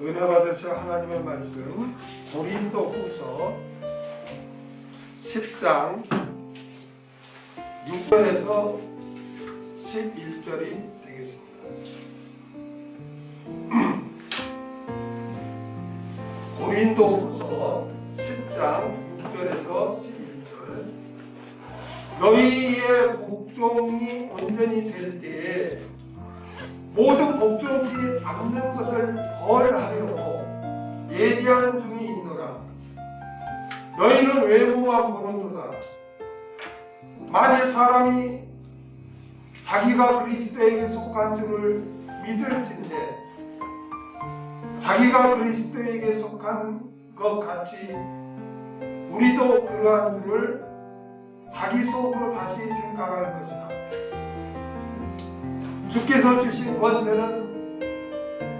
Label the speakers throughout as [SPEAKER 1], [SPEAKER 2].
[SPEAKER 1] 은혜 받으실 하나님의 말씀 고린도후서 10장 6절에서 11절이 되겠습니다. 고린도후서 10장 6절에서 11절. 너희의 복종이 온전히 될 때에 모든 복종치 않는 것을 벌하려고 예비하는 중이 있노라. 너희는 외모만 보는도다. 만일 사람이 자기가 그리스도에게 속한 줄을 믿을진대 자기가 그리스도에게 속한 것 같이 우리도 그러한 줄을 자기 속으로 다시 생각할 것이다. 주께서 주신 권세는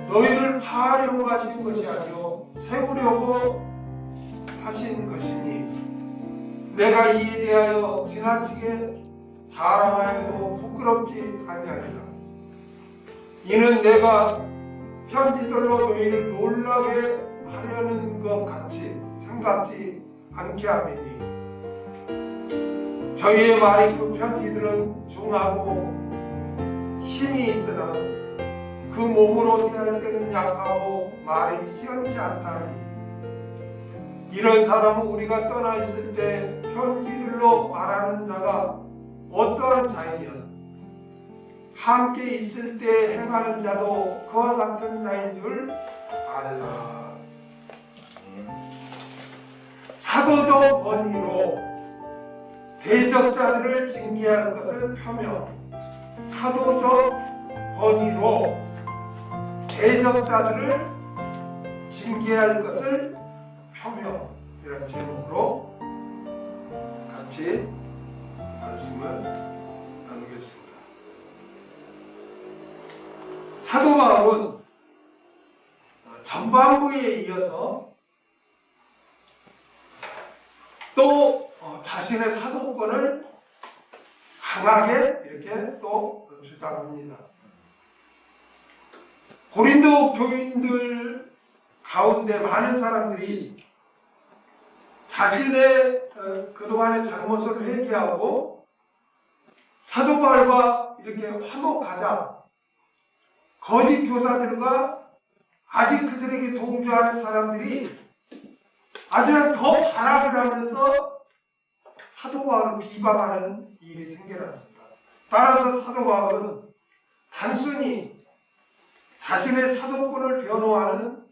[SPEAKER 1] 너희를 파하려고 하신 것이 아니요 세우려고 하신 것이니 내가 이에 대하여 지나치게 자랑하여도 부끄럽지 아니하리라. 이는 내가 편지들로 너희를 놀라게 하려는 것 같이 생각지 않게 하리니 저희의 말이 그 편지들은 중하고 힘이 있으나 그 몸으로 대할 때는 약하고 말이 시원치 않다니 이런 사람은 우리가 떠나 있을 때 편지들로 말하는 자가 어떠한 자이면 함께 있을 때 행하는 자도 그와 같은 자인 줄 알라. 사도적 권위로 대적자들을 징계하는 것을 펴며 사도적 권위로 대적자들을 징계할 것을 펴며 이런 제목으로 같이 말씀을 나누겠습니다. 사도 바울은 전반부에 이어서 또 자신의 사도권을 강하게 이렇게 또 주장합니다. 고린도 교인들 가운데 많은 사람들이 자신의 그동안의 잘못을 회개하고 사도 바울과 이렇게 화목하자 거짓 교사들과 아직 그들에게 동조하는 사람들이 아주 더 발악을 하면서 사도 바울을 비방하는 일이 생겨났습니다. 따라서 사도 바울은 단순히 자신의 사도권을 변호하는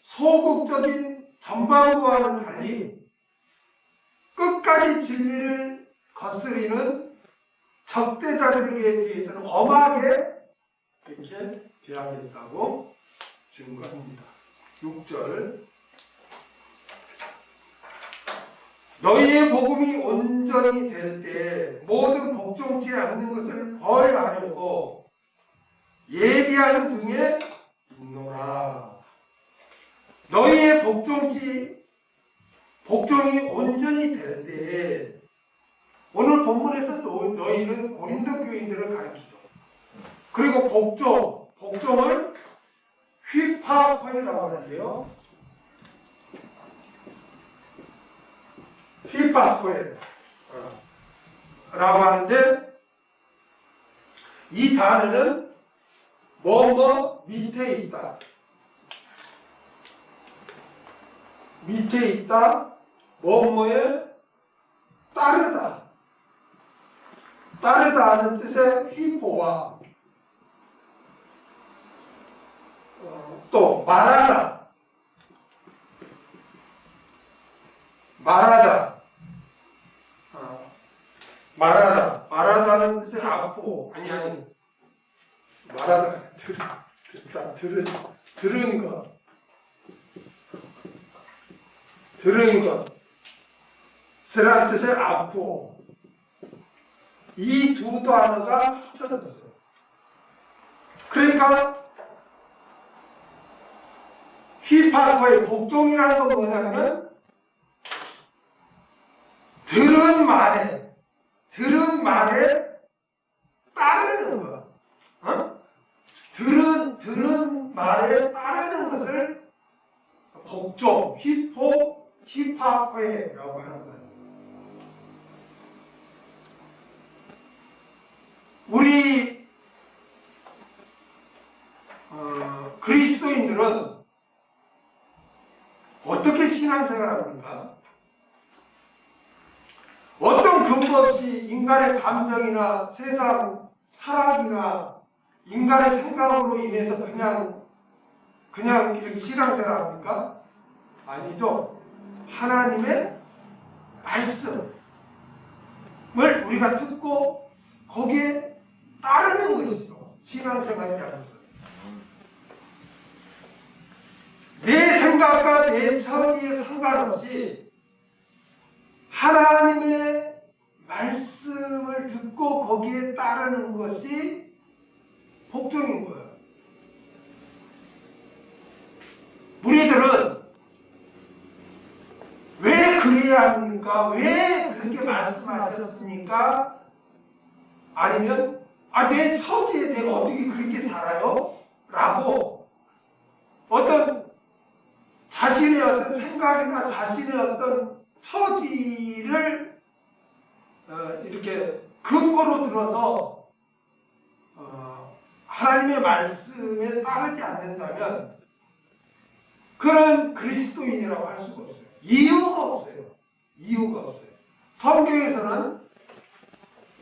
[SPEAKER 1] 소극적인 전반부와는 달리 끝까지 진리를 거스리는 적대자들에게 대해서는 엄하게 이렇게 대하겠다고 증거합니다. 6절 너희의 복음이 온전히 될 때 모든 복종치 않는 것을 벌하려고 예비하는 중에 있노라. 너희의 복종이 온전히 될 때 오늘 본문에서 너희는 고린도 교인들을 가리키죠. 그리고 복종을 휘파코이라고 하는데요. 휘파코에 라고 하는데 이 단어는 뭐뭐 밑에 있다. 밑에 있다. 뭐뭐에 따르다. 따르다 하는 뜻의 휘포와 또 말하다. 말하다는 뜻의 앞으로 아니 말하다 들은 것 스란 뜻의 앞으로 이 두 단어가 합쳐졌어요. 그러니까 휘파코의 복종이라는 건 뭐냐면 들은 말에 따르는 거. 들은 말에 따르는 것을 복종, 힙합회라고 하는 거예요. 우리 그리스도인들은 어떻게 신앙생활합니까? 어떤 근거 없이 인간의 감정이나 세상 철학이나 인간의 생각으로 인해서 그냥 이렇게 신앙생활합니까? 아니죠. 하나님의 말씀을 우리가 듣고 거기에 따르는 것이죠. 신앙생활이라는 것은. 내 생각과 내 처지에 상관없이 하나님의 말씀을 듣고 거기에 따르는 것이 복종인 거예요. 우리들은 왜 그래야 합니까? 왜 그렇게 말씀하셨습니까? 아니면 내 처지에 내가 어떻게 그렇게 살아요? 라고 어떤 자신의 어떤 생각이나 자신의 어떤 처지를 이렇게 근거로 들어서 하나님의 말씀에 따르지 않는다면 그런 그리스도인이라고 할 수가 없어요. 이유가 없어요. 이유가 없어요. 성경에서는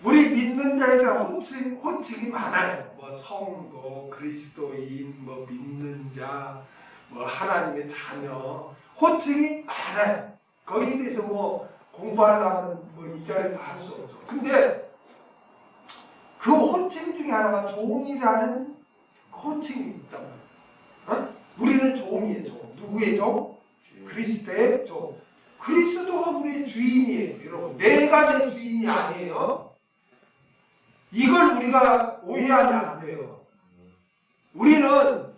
[SPEAKER 1] 우리 믿는 자에 대한 호칭이 많아요. 뭐 성도, 그리스도인, 뭐 믿는 자, 뭐 하나님의 자녀, 호칭이 많아요. 거기에 대해서 뭐 공부하려면 뭐 이 자리에서 할 수 없죠. 근데 그 호칭 중에 하나가 종이라는 호칭이 있단 말이에요. 우리는 종이에요. 종. 누구의 종? 그리스도의 종. 그리스도가 우리의 주인이에요. 여러분, 내가 내 주인이 아니에요. 이걸 우리가 오해하면 안 돼요. 우리는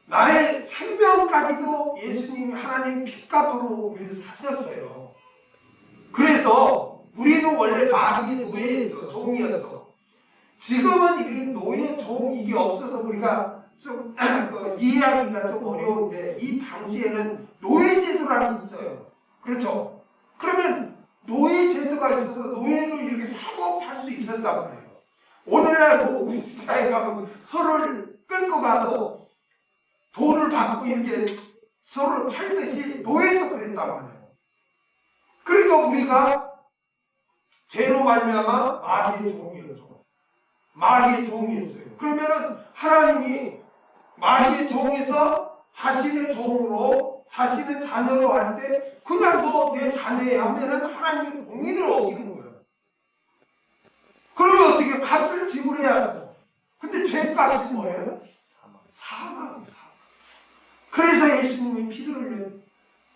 [SPEAKER 1] 나의 생명까지도 예수님이 하나님 핏값으로 우리를 사셨어요. 그래서 우리는 원래 마귀의 노예였죠. 종이었죠. 지금은 이 노예, 종 이게 없어서 우리가 좀 이해하기가 좀 어려운데 이 당시에는 노예제도라는 게 있어요. 그렇죠? 그러면 노예제도가 있어서 노예를 이렇게 사고 팔 수 있었단 말이에요. 오늘날 우리 시사에 가면 서로를 끌고 가서 돈을 받고 이렇게 서로를 팔듯이 노예도 그랬단 말이에요. 그러니까 우리가 죄로 말미암아 마귀의 종이었죠. 마귀의 종이었어요. 그러면은 하나님이 마귀의 종에서 자신의 종으로 자신의 자녀로 할 때 그냥 너 내 자녀야 하면은 하나님의 공의를 어기는 거예요. 그러면 어떻게 값을 지불해야 하죠. 근데 죄값이 뭐예요? 사망. 그래서 예수님이 피를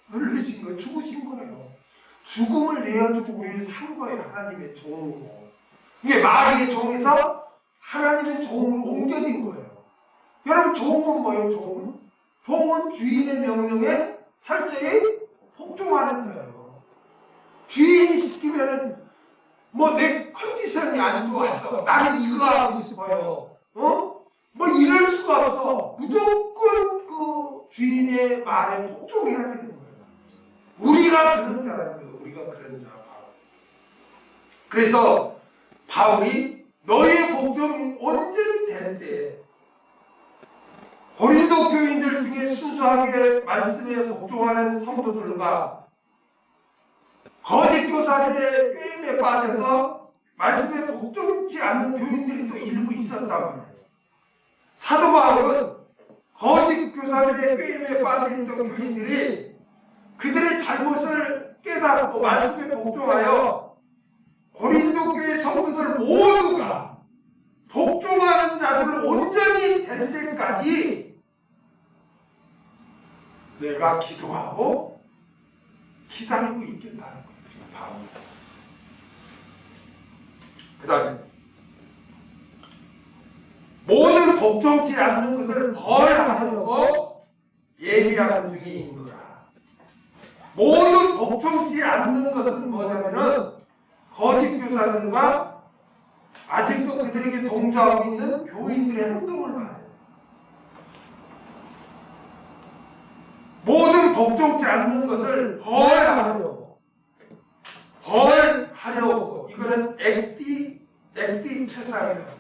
[SPEAKER 1] 흘리신 거예요. 죽으신 거예요. 죽음을 내어주고 우리를 산 거예요. 하나님의 종으로. 이게 마귀의 종에서 하나님의 종으로 옮겨진 거예요. 여러분, 종은 뭐예요? 종은 주인의 명령에 철저히 복종하는 거예요. 주인이 시키면은 뭐 내 컨디션이 안 좋았어. 나는 이거 하고 싶어요. 뭐 이럴 수가 없어. 무조건 그 주인의 말에 복종해야 되는 거예요. 우리가 그런 자라는 우리가 그런 자. 그래서 바울이 너의 복종이 온전히 될 때 고린도 교인들 중에 순수하게 말씀에 복종하는 성도들과 거짓 교사들의 꾀임에 빠져서 말씀에 복종치 않는 교인들이 또 일부 있었단 말이에요. 사도 바울은 거짓 교사들의 꾀임에 빠져있던 교인들이 그들의 잘못을 깨닫고 말씀에 복종하여 고린도 교회 성도들 모두가 복종하는 자들로 온전히 될 때까지 내가 기도하고 기다리고 있겠다는 거예요. 바울. 그 다음에 모든 복종치 않는 것을 벌하려고 예비하는 중에 있노라. 모든 복종치 않는 것은 뭐냐면은 거짓 교사들과 아직도 그들에게 동조하고 있는 교인들의 행동을 말해요. 모든 복종치 않는 것을 벌하려고 이거는 액디케사예요.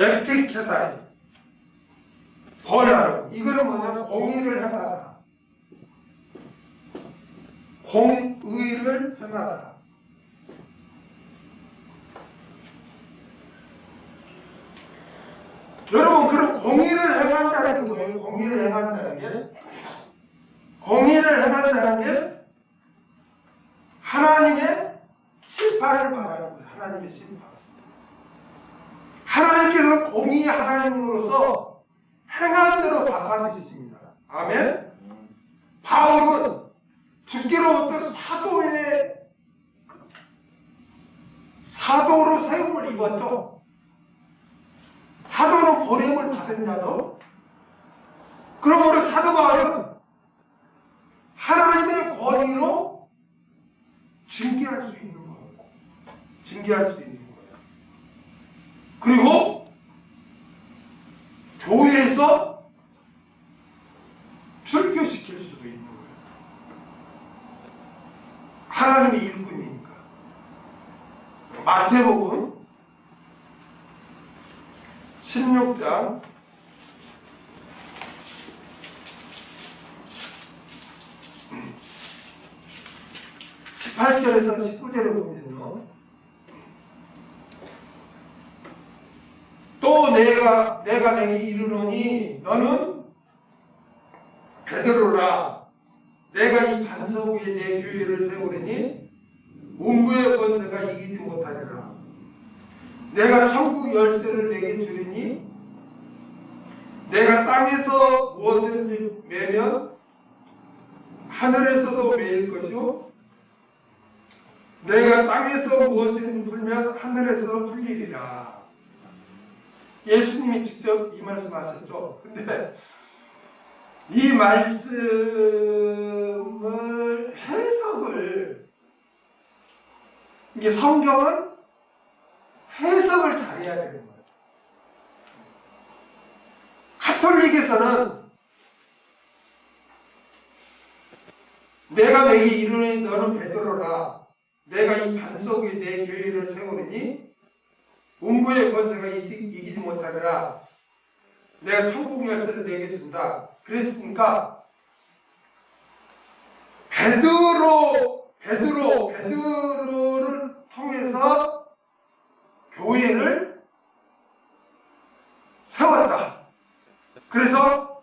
[SPEAKER 1] 액디케사예요. 벌하려고. 이거는 뭐냐면 공의를 행하다. 공의를 행하다. 여러분, 그럼 공의를 행한다는 게 뭐예요? 공의를 행한다는 게 하나님의 심판을 말하는 거예요. 하나님의 심판. 하나님께서 공의의 하나님으로서 행한 대로 갚아주십니다. 아멘. 바울은 주께로부터 사도로 세움을 입었죠. 사도로 보냄을 받은 자도. 그러므로 사도 바울은 하나님의 권위로 징계할 수 있는 거예요. 그리고 교회에서 출교시킬 수도 있는 거예요. 하나님의 일꾼이니까. 마태복음 16장 18절에서 19절을 보면요. 또 내가 내게 이르노니 너는 베드로라. 내가 이 반석 위에 내 교회를 세우리니 음부의 권세가 이기지 못하리라. 내가 천국 열쇠를 내게 주리니 내가 땅에서 무엇을 매면 하늘에서도 매일 것이요 내가 땅에서 무엇을 풀면 하늘에서 풀리리라. 예수님이 직접 이 말씀하셨죠. 근데 이 말씀을 이게 성경은 해석을 잘해야 되는 거예요. 가톨릭에서는 내가 내게 이르노니 너는 베드로라. 내가 이 반석 위에 내 교회를 세우리니 음부의 권세가 이기지 못하리라. 내가 천국 열쇠를 내게 준다. 그랬으니까 베드로를 통해서 교회를 세웠다. 그래서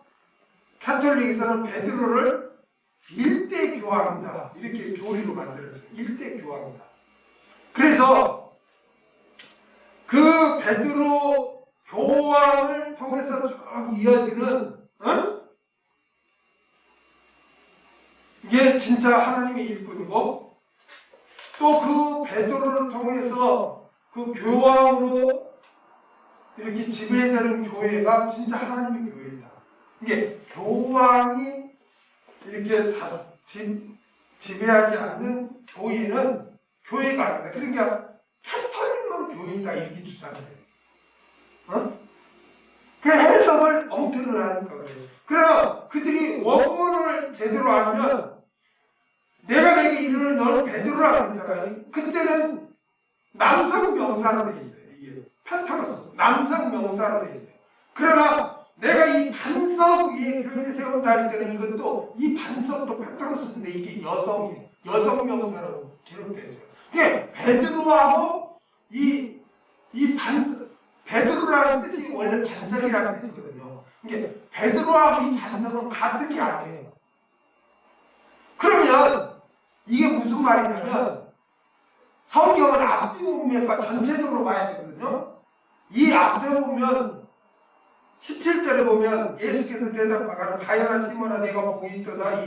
[SPEAKER 1] 가톨릭에서는 베드로를 일대 교황이다. 이렇게 교리로 만들었어요. 일대 교황이다. 그래서 그 베드로 교황을 통해서 쭉 이어지는 이게 진짜 하나님의 일꾼이고, 또 그 베드로를 통해서 그 교황으로 이렇게 지배되는 교회가 진짜 하나님의 교회이다. 이게 교황이 이렇게 다 지배하지 않는 교회는 교회가 아니다. 그러니까 캐스터님만 교회다 이렇게 주장해요. 그래 해석을 엉터리로 하니까 그래요. 그러나 그들이 원문을 제대로 알면 내가 내게 이르는 너는 베드로라고 했잖아요. 그때는 남성 명사로 돼 있어요. 이게 페트로스 남성 명사로 돼 있어요. 그러나 내가 이 반석 위에 교회를 세운다 할 때는 이것도 이 반석도 페트로스인데 이게 여성이에요. 여성 명사로 기록되어 있어요. 이게 베드로하고 이 반석, 베드로라는 뜻이 원래 반석이라는 뜻이거든요. 이게 베드로하고 이 반석은 같은 게 아니에요. 그러면 이게 무슨 말이냐면 성경은 앞뒤 문맥과 전체적으로 봐야 되거든요. 이 앞에 보면 17절에 보면 예수께서 대답하기를 가요나 시몬아 내가 보고 있도다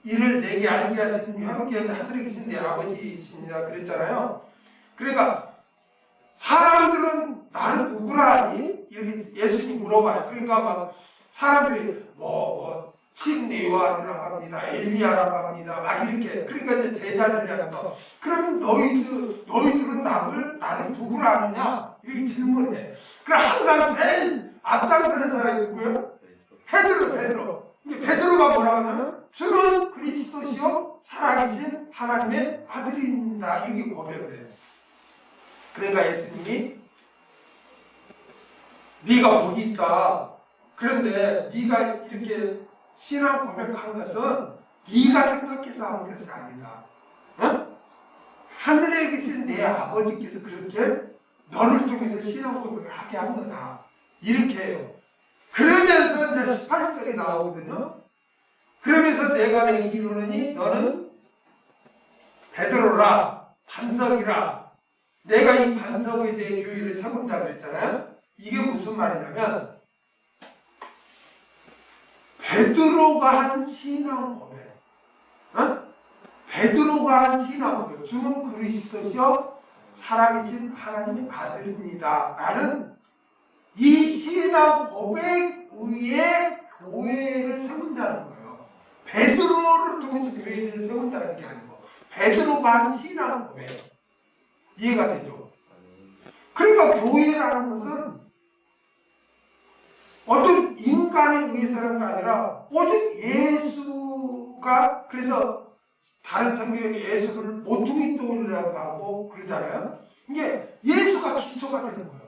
[SPEAKER 1] 이를 내게 알게 하시니 하늘에 계신 내 아버지이십니다 그랬잖아요. 그러니까 사람들은 나를 누구라 하니? 이렇게 예수님이 물어봐요. 그러니까 막 사람들이 친리와라고 합니다. 엘리야라고 합니다. 막 이렇게. 그러니까 이제 제자들 향해서 그럼 너희들은 나를 누구로 아느냐? 이렇게 질문해. 그럼 항상 제일 앞장서는 사람이 누구예요? 베드로. 베드로가 뭐라고 하냐면 주는 그리스도시요 살아계신 하나님의 아들입니다. 이렇게 고백을 해요. 그러니까 예수님이 네가 복이 있다. 그런데 네가 이렇게 신앙 고백한 것은 네가 생각해서 한 것이 아니다. 어? 하늘에 계신 내 아버지께서 그렇게 너를 통해서 신앙 고백을 하게 한 거다. 이렇게 해요. 그러면서 이제 18절에 나오거든요. 그러면서 내가 내게 이르노니 너는 베드로라 반석이라. 내가 이 반석에 대해 교회를 세운다고 그랬잖아요. 이게 무슨 말이냐면 베드로가 한 신앙 고백, 베드로가 한 신앙 고백, 주는 그리스도시요 살아계신 하나님의 아들입니다 라는 이 신앙 고백 위에 교회를 세운다는 거예요. 베드로를 통해서 교회를 세운다는 게 아니고 베드로가 한 신앙 고백. 이해가 되죠? 그러니까 교회라는 것은 어떤 인간에 의해서라는 게 아니라 오직 예수가, 그래서 다른 성경에 예수를 모퉁이 돌이라고 하고 그러잖아요. 이게 예수가 기초가 되는 거예요.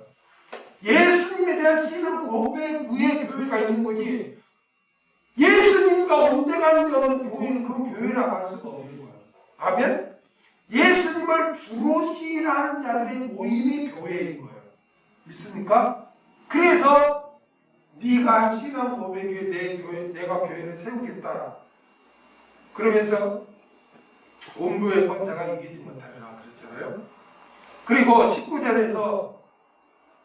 [SPEAKER 1] 예수님에 대한 신앙 고백 위에 교회가 있는 거지, 예수님과 온데간데 없는 교회는 그 교회라고 할 수가 없는 거예요. 아멘? 예수님을 주로 시인하는 자들의 모임이 교회인 거예요. 믿습니까? 그래서 네가 신앙 고백 위에 내가 교회를 세우겠다. 그러면서 온부의 권세가 이기지 못하리라 그랬잖아요. 그리고 19절에서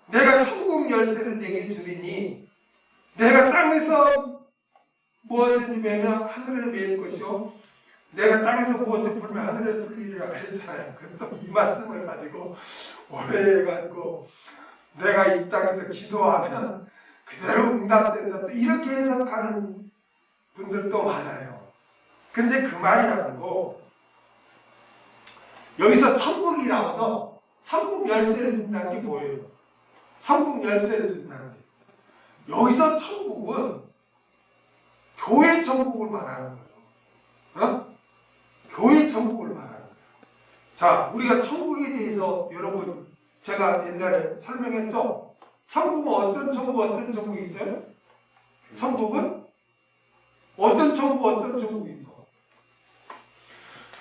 [SPEAKER 1] 내가 천국 열쇠를 내게 주리니 내가 땅에서 무엇을 매면 하늘을 매일 것이요 내가 땅에서 무엇을 풀면 하늘에 풀리리라 그랬잖아요. 또 이 말씀을 가지고 오해해가지고 내가 이 땅에서 기도하면 그대로 응답된다, 또 이렇게 해석하는 분들도 많아요. 근데 그 말이 아니고 여기서 천국이 나와서 천국 열쇠를 준다는 게 뭐예요? 천국 열쇠를 준다는 게, 여기서 천국은 교회 천국을 말하는 거예요. 교회 천국을 말하는 거예요. 자, 우리가 천국에 대해서 여러분 제가 옛날에 설명했죠? 천국은 어떤 천국이 있어요? 천국은 어떤 천국이 있어?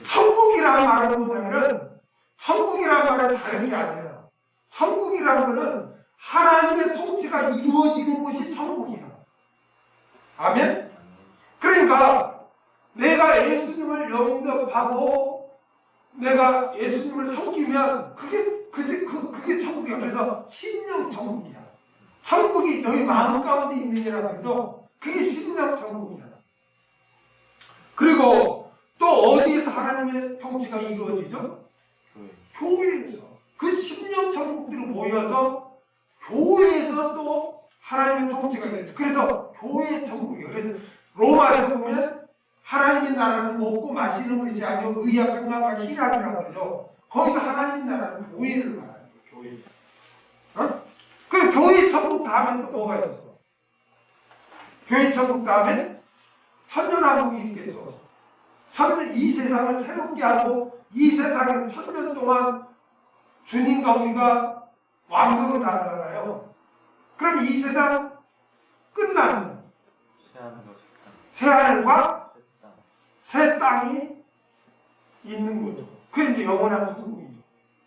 [SPEAKER 1] 천국이라는 말은 뭐냐면은, 천국이라는 말은 다른 게 아니에요. 천국이라는 것은 하나님의 통치가 이루어지는 곳이 천국이야. 아멘? 그러니까 내가 예수님을 영접하고 내가 예수님을 섬기면 그게 천국이야. 그래서 심령 천국이야. 천국이 너희 마음 가운데 있느니라고 해도 그게 심령 천국이야. 그리고 또 어디에서 하나님의 통치가 이루어지죠? 교회에서. 그 심령 천국들이 모여서 교회에서 또 하나님의 통치가 이루어져. 그래서 교회의 천국이에요. 그래서 로마에서 보면 하나님의 나라는 먹고 마시는 것이 아니고 의와 평강과 희락이라고 그러죠. 거기서 하나님의 나라는 교회를 말하는 거예요. 교회. 그 교회 천국 다음에 또 뭐가 있어? 교회 천국 다음에 천년왕국이 있겠죠. 이 세상을 새롭게 하고 이 세상에서 천년 동안 주님과 우리가 왕국으로 나아가요. 그럼 이 세상 끝나는 새하늘과 새 땅이 있는 거죠. 그게 이제 영원한 천국이죠.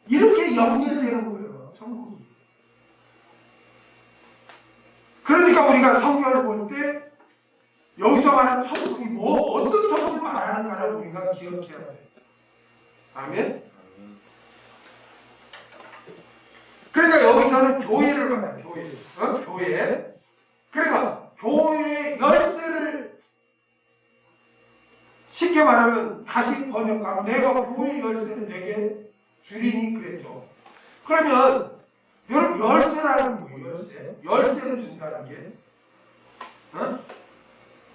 [SPEAKER 1] 이렇게 연결되는 거예요, 천국이. 그러니까 우리가 성경을 볼 때 여기서 말하는 천국이 어떤 천국을 말하는가를 우리가 기억해야 돼요. 아멘? 그러니까 여기서는 교회를 말해요. 교회. 그러니까 교회의 열쇠를 쉽게 말하면 다시 번역하면 내가 교회의 열쇠를 내게 주리니 그랬죠. 그러면 여러분 열쇠라는 거예요. 열쇠를 준다는 게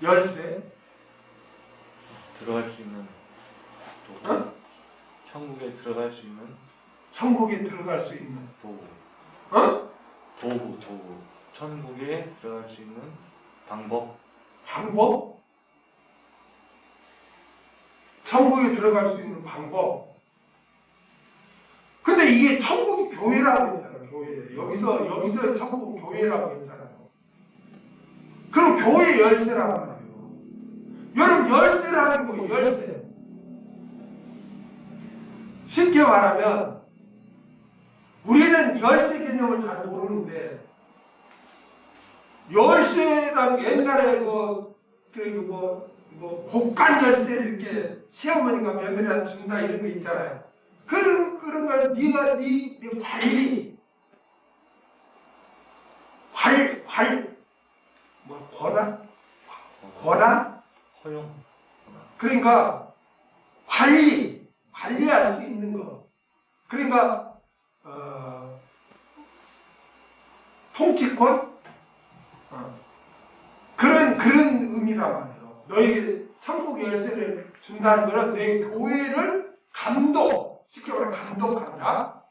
[SPEAKER 1] 열쇠?
[SPEAKER 2] 들어갈 수 있는 도구. 천국에 들어갈 수 있는
[SPEAKER 1] 천국에 들어갈 수 있는
[SPEAKER 2] 도구.
[SPEAKER 1] 어?
[SPEAKER 2] 도구. 천국에 들어갈 수 있는 방법.
[SPEAKER 1] 방법? 천국에 들어갈 수 있는 방법. 근데 이게 천국이 교회라고 했잖아요. 교회. 여기서 천국 교회라고 했잖아요. 그럼 교회 열쇠란 말이에요. 여러분 열쇠라는 거 열쇠. 쉽게 말하면 우리는 열쇠 개념을 잘 모르는데 열쇠란 옛날에 곡간 열쇠를 이렇게 시어머니가 며느리한테 준다 이런 거 있잖아요. 그런 거 네가 네 관리 권한
[SPEAKER 2] 허용.
[SPEAKER 1] 그러니까 관리할 수 있는 거. 그러니까 통치권 그런 의미란 말이에요. 너에게 천국 열쇠를 준다는 것은 내 교회를 쉽게 말해 감독한다.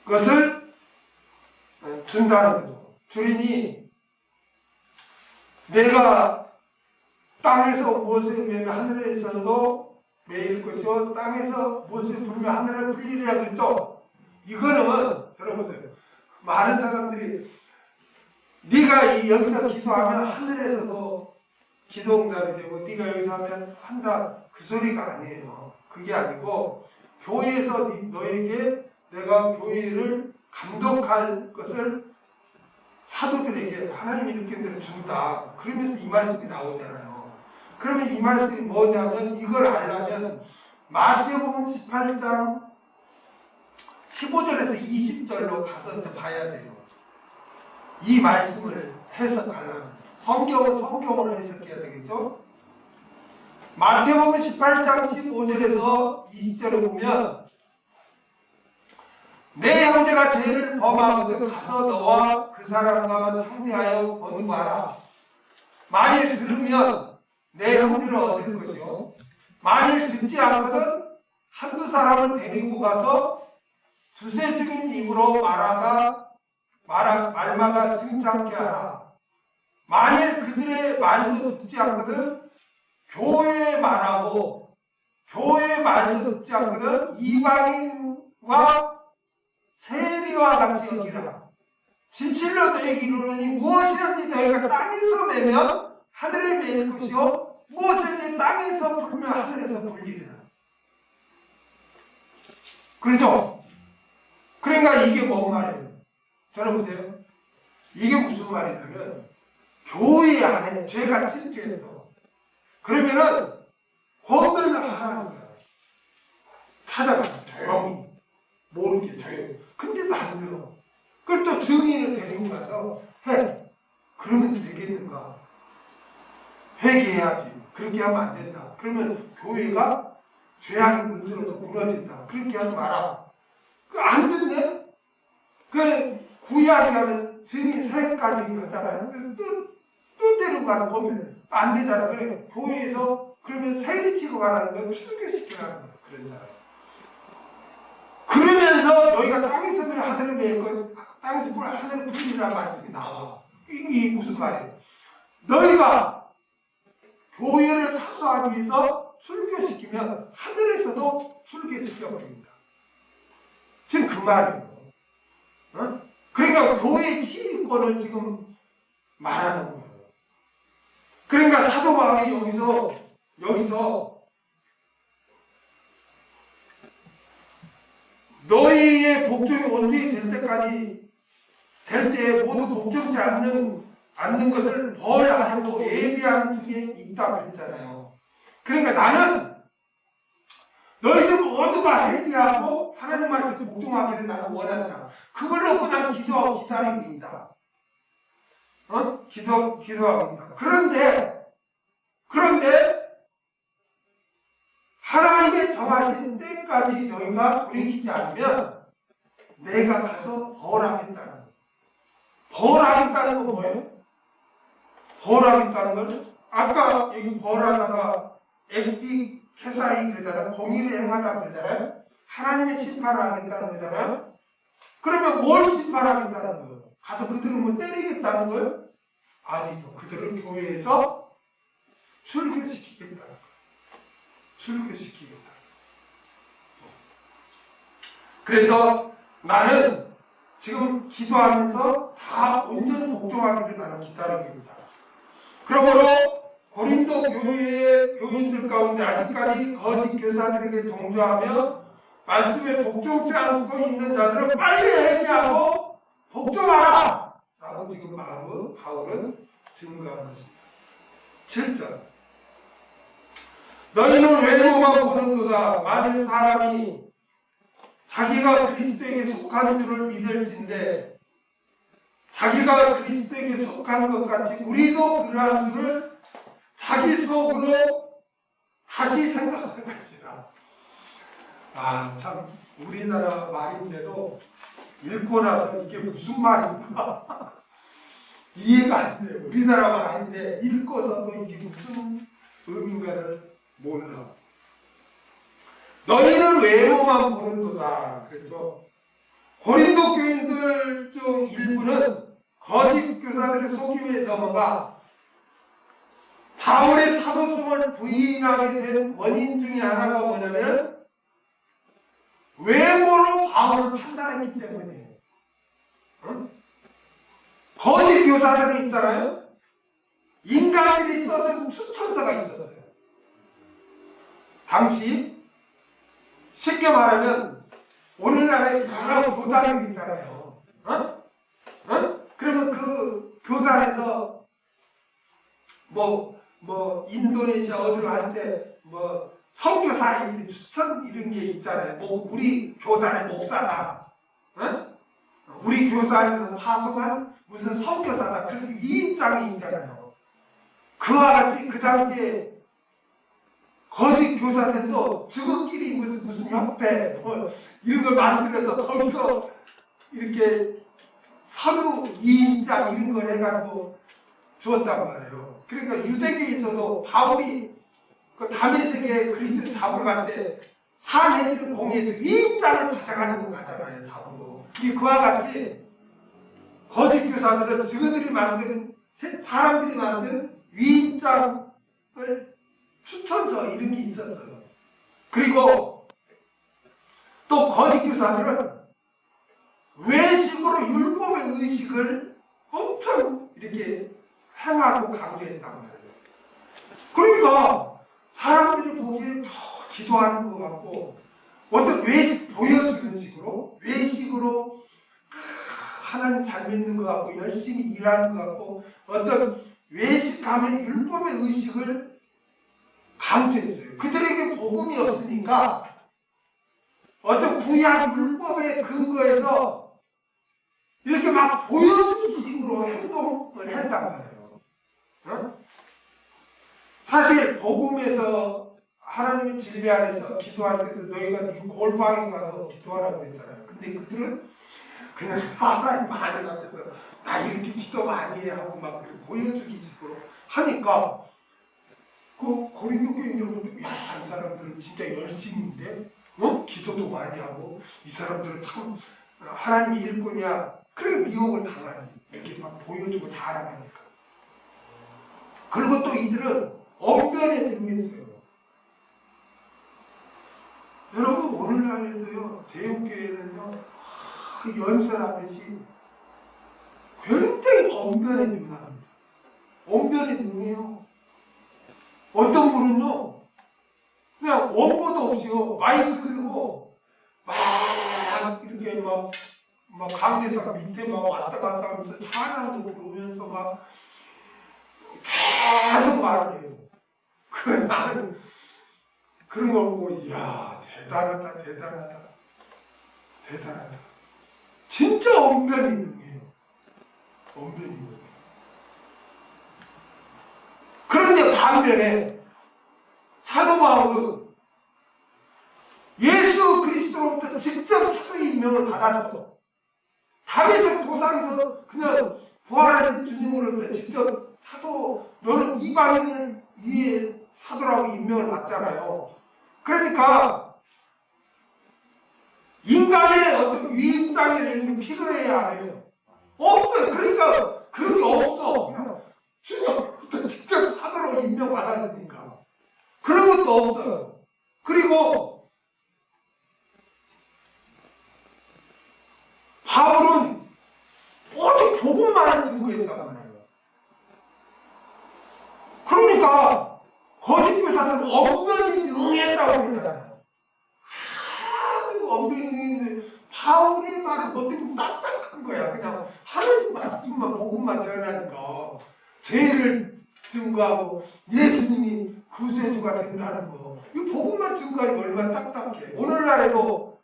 [SPEAKER 1] 그것을 준다는 거죠. 주인이 내가 땅에서 무엇을 매면 하늘에서도 매일 것이요 땅에서 무엇을 불면 하늘을 불리리라 그랬죠. 이거는 들어보세요. 많은 사람들이 네가 여기서 기도하면 하늘에서도 기도 응답이 되고 네가 여기서 하면 한다 그 소리가 아니에요. 그게 아니고 교회에서 너에게 내가 교회를 감독할 것을 사도들에게 하나님이 이렇게 내를 준다. 그러면서 이 말씀이 나오잖아요. 그러면 이 말씀이 뭐냐면 이걸 알려면 마태복음 18장 15절에서 20절로 가서 봐야 돼요. 이 말씀을 해석하려면 성경은 성경으로 해석해야 되겠죠? 마태복음 18장 15절에서 20절을 보면 내 형제가 죄를 범하거든 가서 너와 그 사람과만 상대하여 거두어라. 만일 들으면 내 형제를 얻을 것이요 만일 듣지 않거든 한두 사람을 데리고 가서 두세 증인 입으로 말마다 칭찬케 하라. 만일 그들의 말도 듣지 않거든 교회의 말도 듣지 않거든 이방인과 세리와 같이 여기라. 진실로 너에게 이르노니 무엇이든지 너희가 땅에서 매면 하늘에 매일 것이요 무엇이든지 땅에서 불면 하늘에서 불리리라. 그렇죠? 그러니까 이게 뭔 말이에요? 들어보세요. 이게 무슨 말이냐면 교회 안에 죄가 침투했어. 그러면은 권면을 하라는 거야. 찾아가서 조용히 모르게 조용히. 근데도 안 들어. 그걸 또 증인을 데리고 가서 해. 그러면 되겠는가? 회개해야지. 그렇게 하면 안 된다. 그러면 교회가 죄악이 물들어서 무너진다. 그렇게 하지 마라. 안 듣네? 구약이라는 증인 세까지 하잖아요. 또 데리고 가서 보면 안 되잖아. 그래 교회에서 그러면 세리 치고 가라는 거예요. 출교시키라는 거예요. 그런 사람. 그러면서 너희가 땅에서 면 하늘을 매일 것, 땅에서 물 하늘을 풀리라는 말씀이 나와. 이게 무슨 말이에요? 너희가 교회를 사수하기 위해서 출교시키면 하늘에서도 출교시켜버립니다. 지금 그 말이에요. 어? 그러니까 교회의 지휘권을 지금 말하는 거예요. 그러니까 사도 바울이 여기서 너희의 복종이 온전히 될 때까지 될 때 모두 복종치 않는 것을 벌 알고 예비한 중에 있다고 했잖아요. 그러니까 나는 너희들 모두가 회개하고 하나님 말씀 복종하기를 나는 원한다. 그걸 놓고 나는 기도하고 기다리고 있다. 기도하고 있다. 그런데 하나님의 정하신 때까지 너희가 돌이키지 않으면 내가 가서 벌하겠다는 거예요. 벌하겠다는 건 뭐예요? 벌하겠다는 건 아까 여기 벌하다가 엑디케사이 그러잖아요. 공의를 행하다 그러잖아요. 하나님의 심판을 하겠다는 거잖아요. 그러면 뭘 심판하겠다는 거예요? 가서 그들을 뭐 때리겠다는 거예요? 아니죠. 그들을 교회에서 출교시키겠다는 거예요. 출교시키겠다. 그래서 나는 지금 기도하면서 다 온전히 복종하기를 나는 기다리고 있다. 그러므로 고린도 교회의 교인들 가운데 아직까지 거짓 교사들에게 동조하며 말씀에 복종치 않고 있는 자들은 빨리 회개하고 복종하라! 라고 지금 바울은 증거하는 것입니다. 7절 너희는 외모만 보는도다. 만일 사람이 자기가 그리스도에게 속한 줄을 믿을진데 자기가 그리스도에게 속한 것 같이 우리도 그러한 줄을 자기 속으로 다시 생각할 것이라. 참 우리나라 말인데도 읽고 나서 이게 무슨 말인가 이해가 안 돼요. 우리나라 말인데 읽고서도 이게 무슨 의미인가를 몰라. 너희는 외모만 보는도다. 그래서 고린도 교인들 중 일부는 거짓 교사들의 속임에 넘어가 바울의 사도성을 부인하게 된 원인 중에 하나가 뭐냐면 외모로 바울을 판단했기 때문이에요. 거짓 교사들이 있잖아요. 인간들이 써준 추천서가 있었어요. 당시 쉽게 말하면 오늘날에 여러 교단들 있잖아요. 그러면 그 교단에서 인도네시아 어디로 할 때 선교사 추천 이런 게 있잖아요. 우리 교단의 목사다. 우리 교단에서 파송한 무슨 선교사다. 그런 위임장이 있잖아요. 그와 같이 그 당시에 거짓 교사들도 저것끼리 무슨 협회 이런 걸 만들어서 거기서 이렇게 서류 위임장 이런 걸 해가지고 주었단 말이에요. 그러니까 유대계에서도 바울이 그 다메섹에 그리스도 잡으러 갈 때 산헤드린 공에서 위임장을 받아가지고 가잖아요. 잡으러. 이게 그와 같이 거짓 교사들은 저들이 만든 사람들이 만든 위임장을 추천서 이런 게 있었어요. 그리고 또 거짓 교사들은 외식으로 율법의 의식을 엄청 이렇게 행하고 강조했단 말이에요. 그러니까 사람들이 보기에 더 기도하는 것 같고 어떤 외식 보여주는 식으로 외식으로 하나님 잘 믿는 것 같고 열심히 일하는 것 같고 어떤 외식감의 율법의 의식을 강조했어요. 그들에게 복음이 없으니까 어떤 구약 율법의 근거에서 이렇게 막 보여주는 식으로 행동을 했단 말이에요. 사실 복음에서 하나님의 진리 안에서 기도할 때도 너희가 골방에 가서 기도하라고 했잖아요. 근데 그들은 그냥 하나님 하늘 앞에서 나 이렇게 기도 많이 해 하고 막 보여주기 식으로 하니까 그 고린도 교인 여러분들 이 사람들은 진짜 열심인데 기도도 많이 하고 이 사람들은 참 하나님의 일꾼이야. 그렇게 미혹을 당하지. 이렇게 막 보여주고 자랑하니까. 그리고 또 이들은 언변에 등했어요. 여러분 오늘날에도요 대형교회는요 연설하듯이 굉장히 언변에 등합니다. 언변에 등해요. 어떤 분은요 그냥 원고도 없이요 마이크 끌고 막 이렇게 막 강대상 밑에 막 왔다 갔다 하면서 찬양도 부르면서 막 계속 말을 해요. 나는 그런 걸 보고 이야 대단하다. 진짜 언변이 있는 거예요. 언변이 있는 거예요. 그런데 반면에 사도 바울은 예수 그리스도로부터 직접 사도의 임명을 받았어. 담에색 도상에서 그냥 부활하신 주님으로서 직접 사도, 너는 이방인을 위해 사도라고 임명을 받잖아요. 그러니까 인간의 어떤 위임장에 있는 필요해야 해요. 없어요. 그러니까 그런 게 없어. 그냥 주님부터 직접 사도로 임명받았으니까 그런 것도 없어요. 그리고 바울은 오직 복음만을 증거했단 말이에요. 그러니까 거짓 교사들은 엄연히 응했다고 그러잖아요. 아주 엄연히 응했는데 바울의 말은 어떻게 딱딱한 거야. 그냥 하나님 말씀만 복음만 전하니까 죄를 증거하고 예수님이 구세주가 된다는 거, 이 복음만 증거하니까 얼마나 딱딱해. 오늘날에도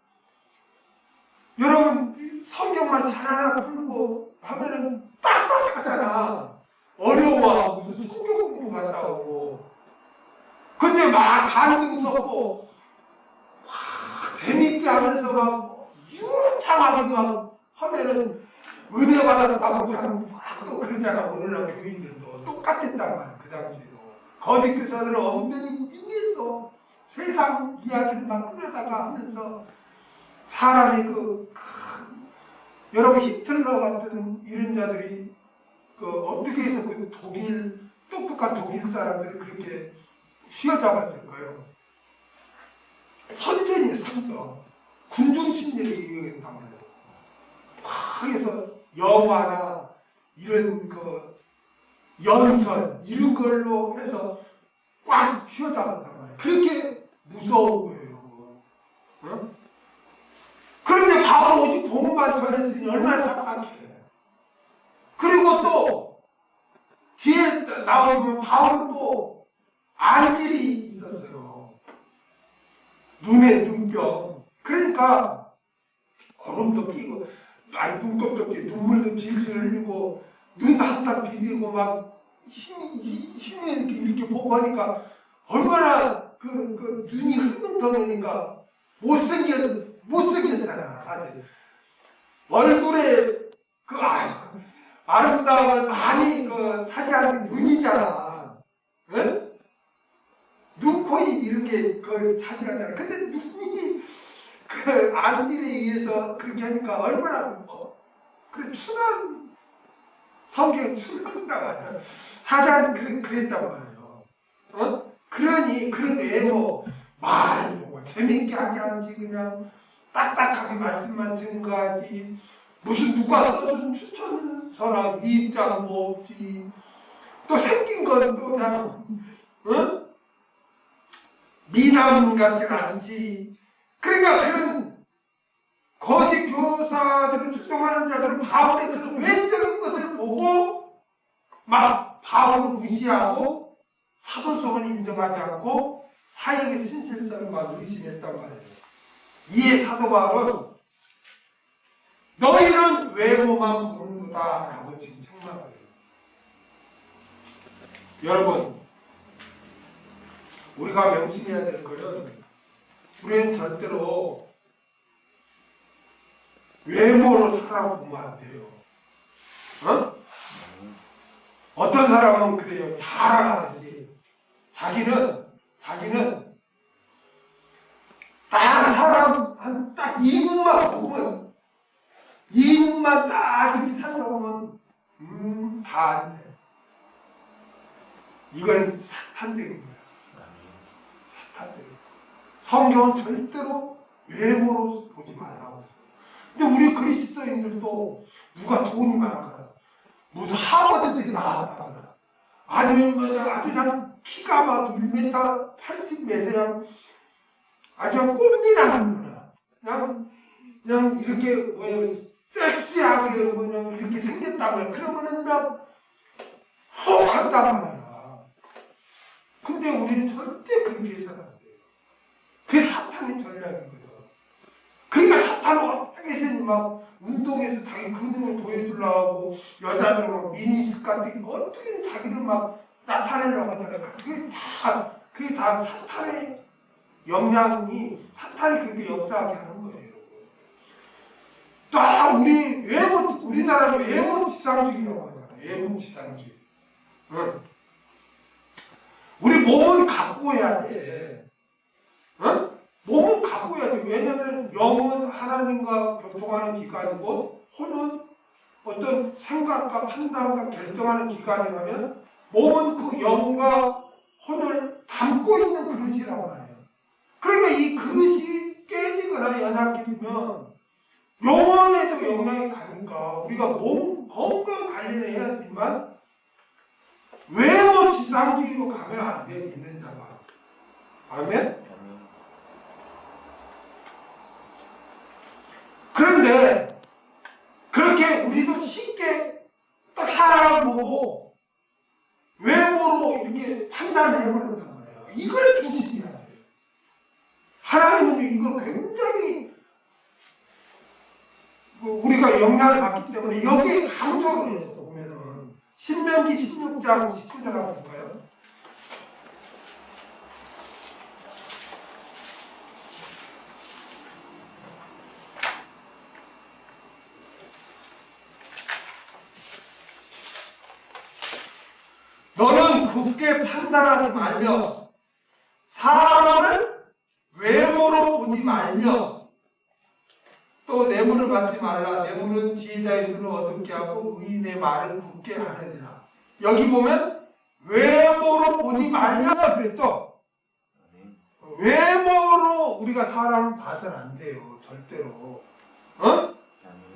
[SPEAKER 1] 여러분 성경만 하나하나 풀고 하면은 딱딱하잖아. 어려워. 무슨 성경 공부 같다고. 근데 막 감동 섞고 재밌게 하면서 막 유창하게 막 하면은 은혜 받았다고 또 그러잖아. 오늘날 교인들도 똑같았단 말이야. 그 당시에도 거짓 교사들은 엄연히 임했어. 세상 이야기를 막 끌어다가 하면서 사람이 여러분 히틀러 같은 이런 자들이 어떻게 해서 그 똑똑한 독일 사람들을 그렇게 휘어잡았을까요? 선전이에요, 선전. 군중심리를 이용했단 말이에요. 그래서 영화나 이런 연설 이런 걸로 해서 꽉 휘어잡았단 말이에요. 그렇게 무서운 거예요. 응? 그런데 바로 오직 복음만 전했으니 얼마나 답답해. 그리고 또 뒤에 나오면 바울도 안질이 있었어요. 눈에 눈병. 그러니까 거름도 끼고 눈곱도 끼고 눈물도 질질 흘리고 눈 항상 비비고 막 힘이 이렇게 보고 하니까 얼마나 눈이 흐름덩이니까 못생겼잖아. 사실 얼굴에 아름다움을 많이 차지하는 눈이잖아. 네? 눈, 코, 입 이런 게 차지하잖아. 근데 눈이 안질에 의해서 그렇게 하니까 얼마나 순한 성경 순한이라고 하잖아. 차지하는 그랬단 말이에요. 그러니 그런 외모 말 재밌게 하지 않지. 그냥 딱딱하게 말씀만 증거하지. 무슨 누가 써준 추천서라 네 입장 뭐 없지. 또 생긴 건 또 그냥 미남 같지가 않지. 그러니까 그런 거짓 교사들을 축성하는 자들은 바울의 그런 외적인 것을 보고 막 바울을 무시하고 사도성을 인정하지 않고 사역의 신실성을 막 의심했단 말이에요. 이에 사도 바울은 너희는 외모만 보는구나 라고 지금 책망을 해요. 여러분, 우리가 명심해야 될 것은 우리는 절대로 외모로 살아보면 안 돼요. 어떤 사람은 그래요. 자랑하지. 자기는 딱 사람 한 딱 2분만 보면 2분만 딱 이렇게 살아보면 다 안 돼. 이건 사탄적인 거야. 사탄적인 거야. 성경은 절대로 외모로 보지 말라고 했어요. 근데 우리 그리스도인들도 누가 돈이 많거나 무슨 하버드들이 나왔다거나 아니면 아주 그냥 키가 막 1m 80 몇이야 아주 그냥 꼼디나는 거야. 그냥 이렇게 섹시하게 그냥 이렇게 생겼다고요. 그러면은 막 혹한단 말이야. 근데 우리는 절대 그렇게 해서는 안 돼요. 그게 사탄의 전략인 거예요. 그러니까 사탄은 어떻게 해서는 막 운동에서 자기 근육을 보여주려고 하고 여자들 막 미니스커트 입고 어떻게든 자기를 막 나타내려고 하잖아요. 그게 다 사탄의 영향이 사탄이 그렇게 역사하게 하는 거예요. 또 우리나라는 외모 지상주의라고 하죠. 외모지상주의. 응. 우리 몸은 가꾸어야 돼. 응? 몸은 가꾸어야 돼. 왜냐하면 영은 하나님과 교통하는 기관이고 혼은 어떤 생각과 판단과 결정하는 기관이라면 몸은 그 영과 혼을 담고 있는 그릇이란 말이에요. 그러니까 이 그릇이 깨지거나 연약해지면 영혼에도 영향이 가니까 우리가 몸 건강 관리를 해야지만 외모 지상주의로 가면 안 돼, 믿는 자가. 아멘? 그런데 그렇게 우리도 쉽게 딱 사람을 보고 외모로 이렇게 판단을 해버린단 말이에요. 이걸 조심해야 돼요. 하나님은 이걸 굉장히 우리가 영향을 받기 때문에 여기에 강조를 해서 보면은 신명기 16장 19절 한번 볼까요? 너는 굳게 판단하지 말며 사람을 외모로 보지 말며 또 뇌물을 받지 말라. 뇌물은 지혜자의 눈을 어둡게 하고 의인의 말을 굳게 하느니라. 여기 보면 외모로 보지 말라 그랬죠? 외모로 우리가 사람을 봐서는 안 돼요. 절대로.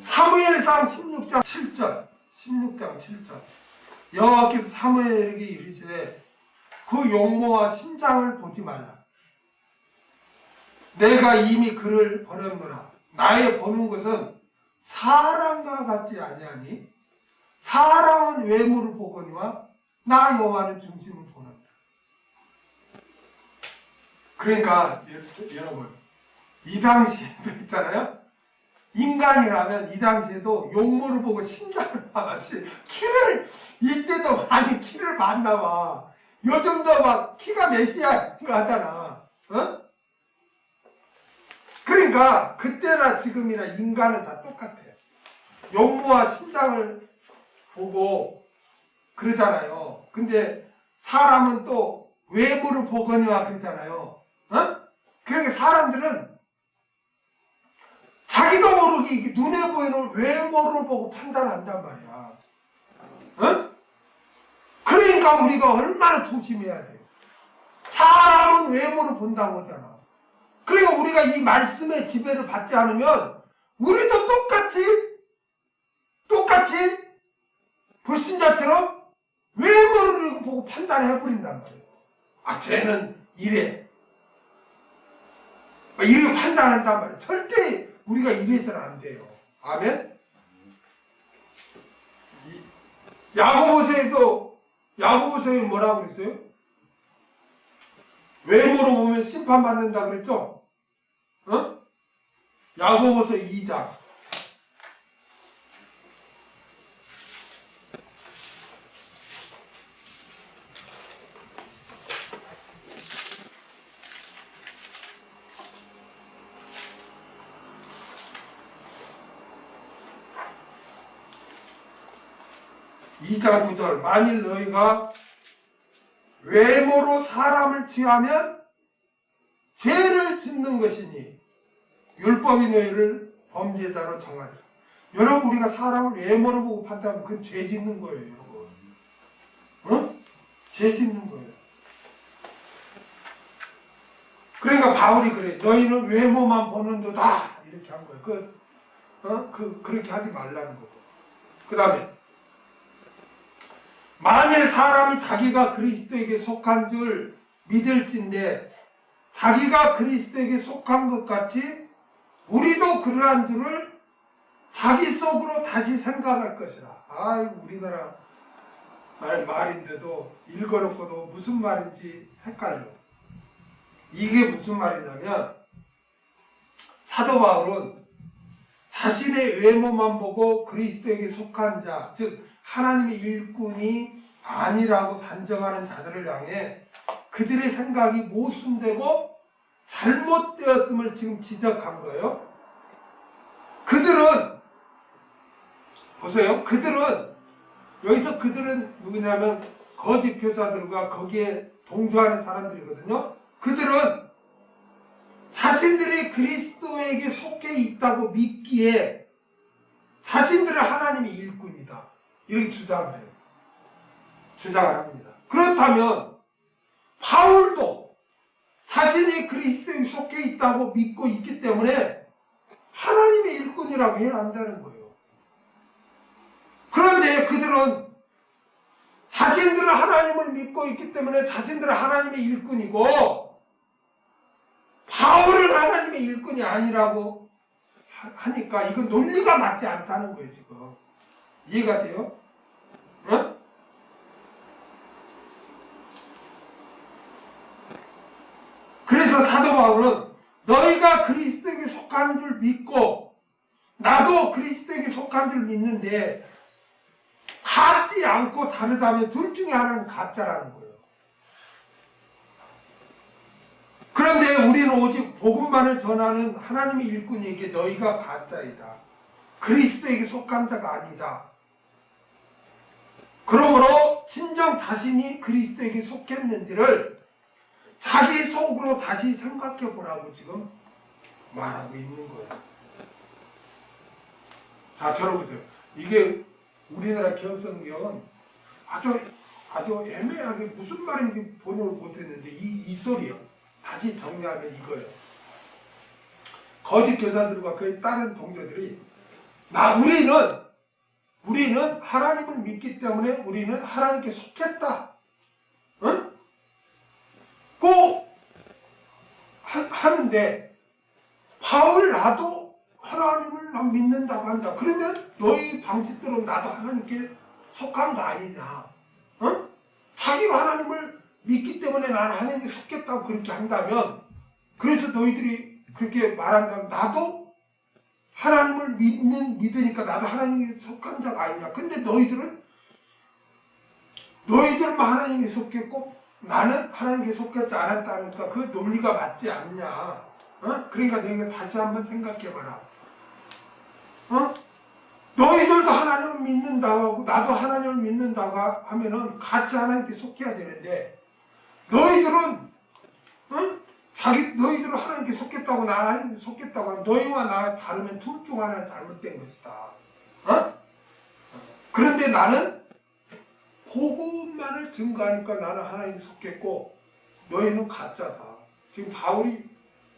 [SPEAKER 1] 사무엘상 16장 7절 16장 7절 여호와께서 사무엘에게 이르시되 그 용모와 신장을 보지 말라. 내가 이미 그를 버렸노라. 나의 보는 것은 사람과 같지 아니하니 사람은 외모를 보거니와 나 여호와는 중심을 보는다. 그러니까 여러분 이 당시에도 있잖아요. 인간이라면 이 당시에도 용모를 보고 신장을 봐봤지. 키를 이때도 많이 키를 봤나 봐. 요즘도 막 키가 몇이야 하잖아. 어? 그러니까 그때나 지금이나 인간은 다 똑같아요. 용모와 신장을 보고 그러잖아요. 근데 사람은 또 외모를 보거니와 그러잖아요. 어? 그러니까 사람들은 자기도 모르게 눈에 보이는 외모를 보고 판단한단 말이야. 어? 그러니까 우리가 얼마나 조심해야 돼요. 사람은 외모를 본다고 하잖아. 그러니까 우리가 이 말씀의 지배를 받지 않으면 우리도 똑같이 불신자처럼 외모를 보고 판단해버린단 말이에요. 아, 쟤는 이래. 이렇게 판단한단 말이에요. 절대 우리가 이래서는 안 돼요. 아멘? 야고보서에 뭐라고 그랬어요? 외모로 보면 심판받는다 그랬죠? 어? 야고보서 2장 2장 9절 만일 너희가 외모로 사람을 취하면 죄를 짓는 것이니 율법이 너희를 범죄자로 정하리라. 여러분 우리가 사람을 외모로 보고 판단하면 그건 죄 짓는 거예요. 여러분. 어? 죄 짓는 거예요. 그러니까 바울이 그래. 너희는 외모만 보는 도다 이렇게 한 거예요. 그렇게 하지 말라는 거고. 그 다음에 만일 사람이 자기가 그리스도에게 속한 줄 믿을진데 자기가 그리스도에게 속한 것 같이 우리도 그러한 줄을 자기 속으로 다시 생각할 것이라. 아이고 우리나라 말인데도 읽어놓고도 무슨 말인지 헷갈려. 이게 무슨 말이냐면 사도 바울은 자신의 외모만 보고 그리스도에게 속한 자, 즉 하나님의 일꾼이 아니라고 단정하는 자들을 향해 그들의 생각이 모순되고 잘못되었음을 지금 지적한 거예요. 그들은 보세요. 그들은 여기서 그들은 누구냐면 거짓 교사들과 거기에 동조하는 사람들이거든요. 그들은 자신들이 그리스도에게 속해 있다고 믿기에 자신들은 하나님의 일꾼이다, 이렇게 주장을 해요. 주장을 합니다. 그렇다면 바울도 자신이 그리스도에 속해 있다고 믿고 있기 때문에 하나님의 일꾼이라고 해야 한다는 거예요. 그런데 그들은 자신들은 하나님을 믿고 있기 때문에 자신들은 하나님의 일꾼이고 바울은 하나님의 일꾼이 아니라고 하니까 이건 논리가 맞지 않다는 거예요. 지금 이해가 돼요? 응? 그래서 사도 바울은 너희가 그리스도에게 속한 줄 믿고 나도 그리스도에게 속한 줄 믿는데 같지 않고 다르다면 둘 중에 하나는 가짜라는 거예요. 그런데 우리는 오직 복음만을 전하는 하나님의 일꾼에게 너희가 가짜이다, 그리스도에게 속한 자가 아니다. 그러므로 진정 자신이 그리스도에게 속했는지를 자기 속으로 다시 생각해 보라고 지금 말하고 있는 거예요. 자, 들어보세요. 이게 우리나라 개혁성경은 아주 애매하게 무슨 말인지 번역을 못했는데 이 소리요. 다시 정리하면 이거예요. 거짓 교사들과 그의 다른 동료들이 우리는 하나님을 믿기 때문에 우리는 하나님께 속했다, 응? 꼭 하는데 바울 나도 하나님을 믿는다고 한다. 그러면 너희 방식대로 나도 하나님께 속한 거 아니냐? 어? 자기가 하나님을 믿기 때문에 나는 하나님께 속겠다고 그렇게 한다면, 그래서 너희들이 그렇게 말한다면 나도 하나님을 믿으니까 나도 하나님께 속한 자가 아니냐? 근데 너희들만 하나님께 속했고 나는 하나님께 속했지 않았다니까 그 논리가 맞지 않냐? 어? 그러니까 너희가 다시 한번 생각해봐라. 어? 너희들도 하나님을 믿는다고 나도 하나님을 믿는다고 하면은 같이 하나님께 속해야 되는데 너희들은 너희들은 하나님께 속겠다고 나 하나님께 속겠다고 하면 너희와 나 다르면 둘 중 하나는 잘못된 것이다. 어? 그런데 나는 복음만을 증거하니까 나는 하나님께 속했고 너희는 가짜다. 지금 바울이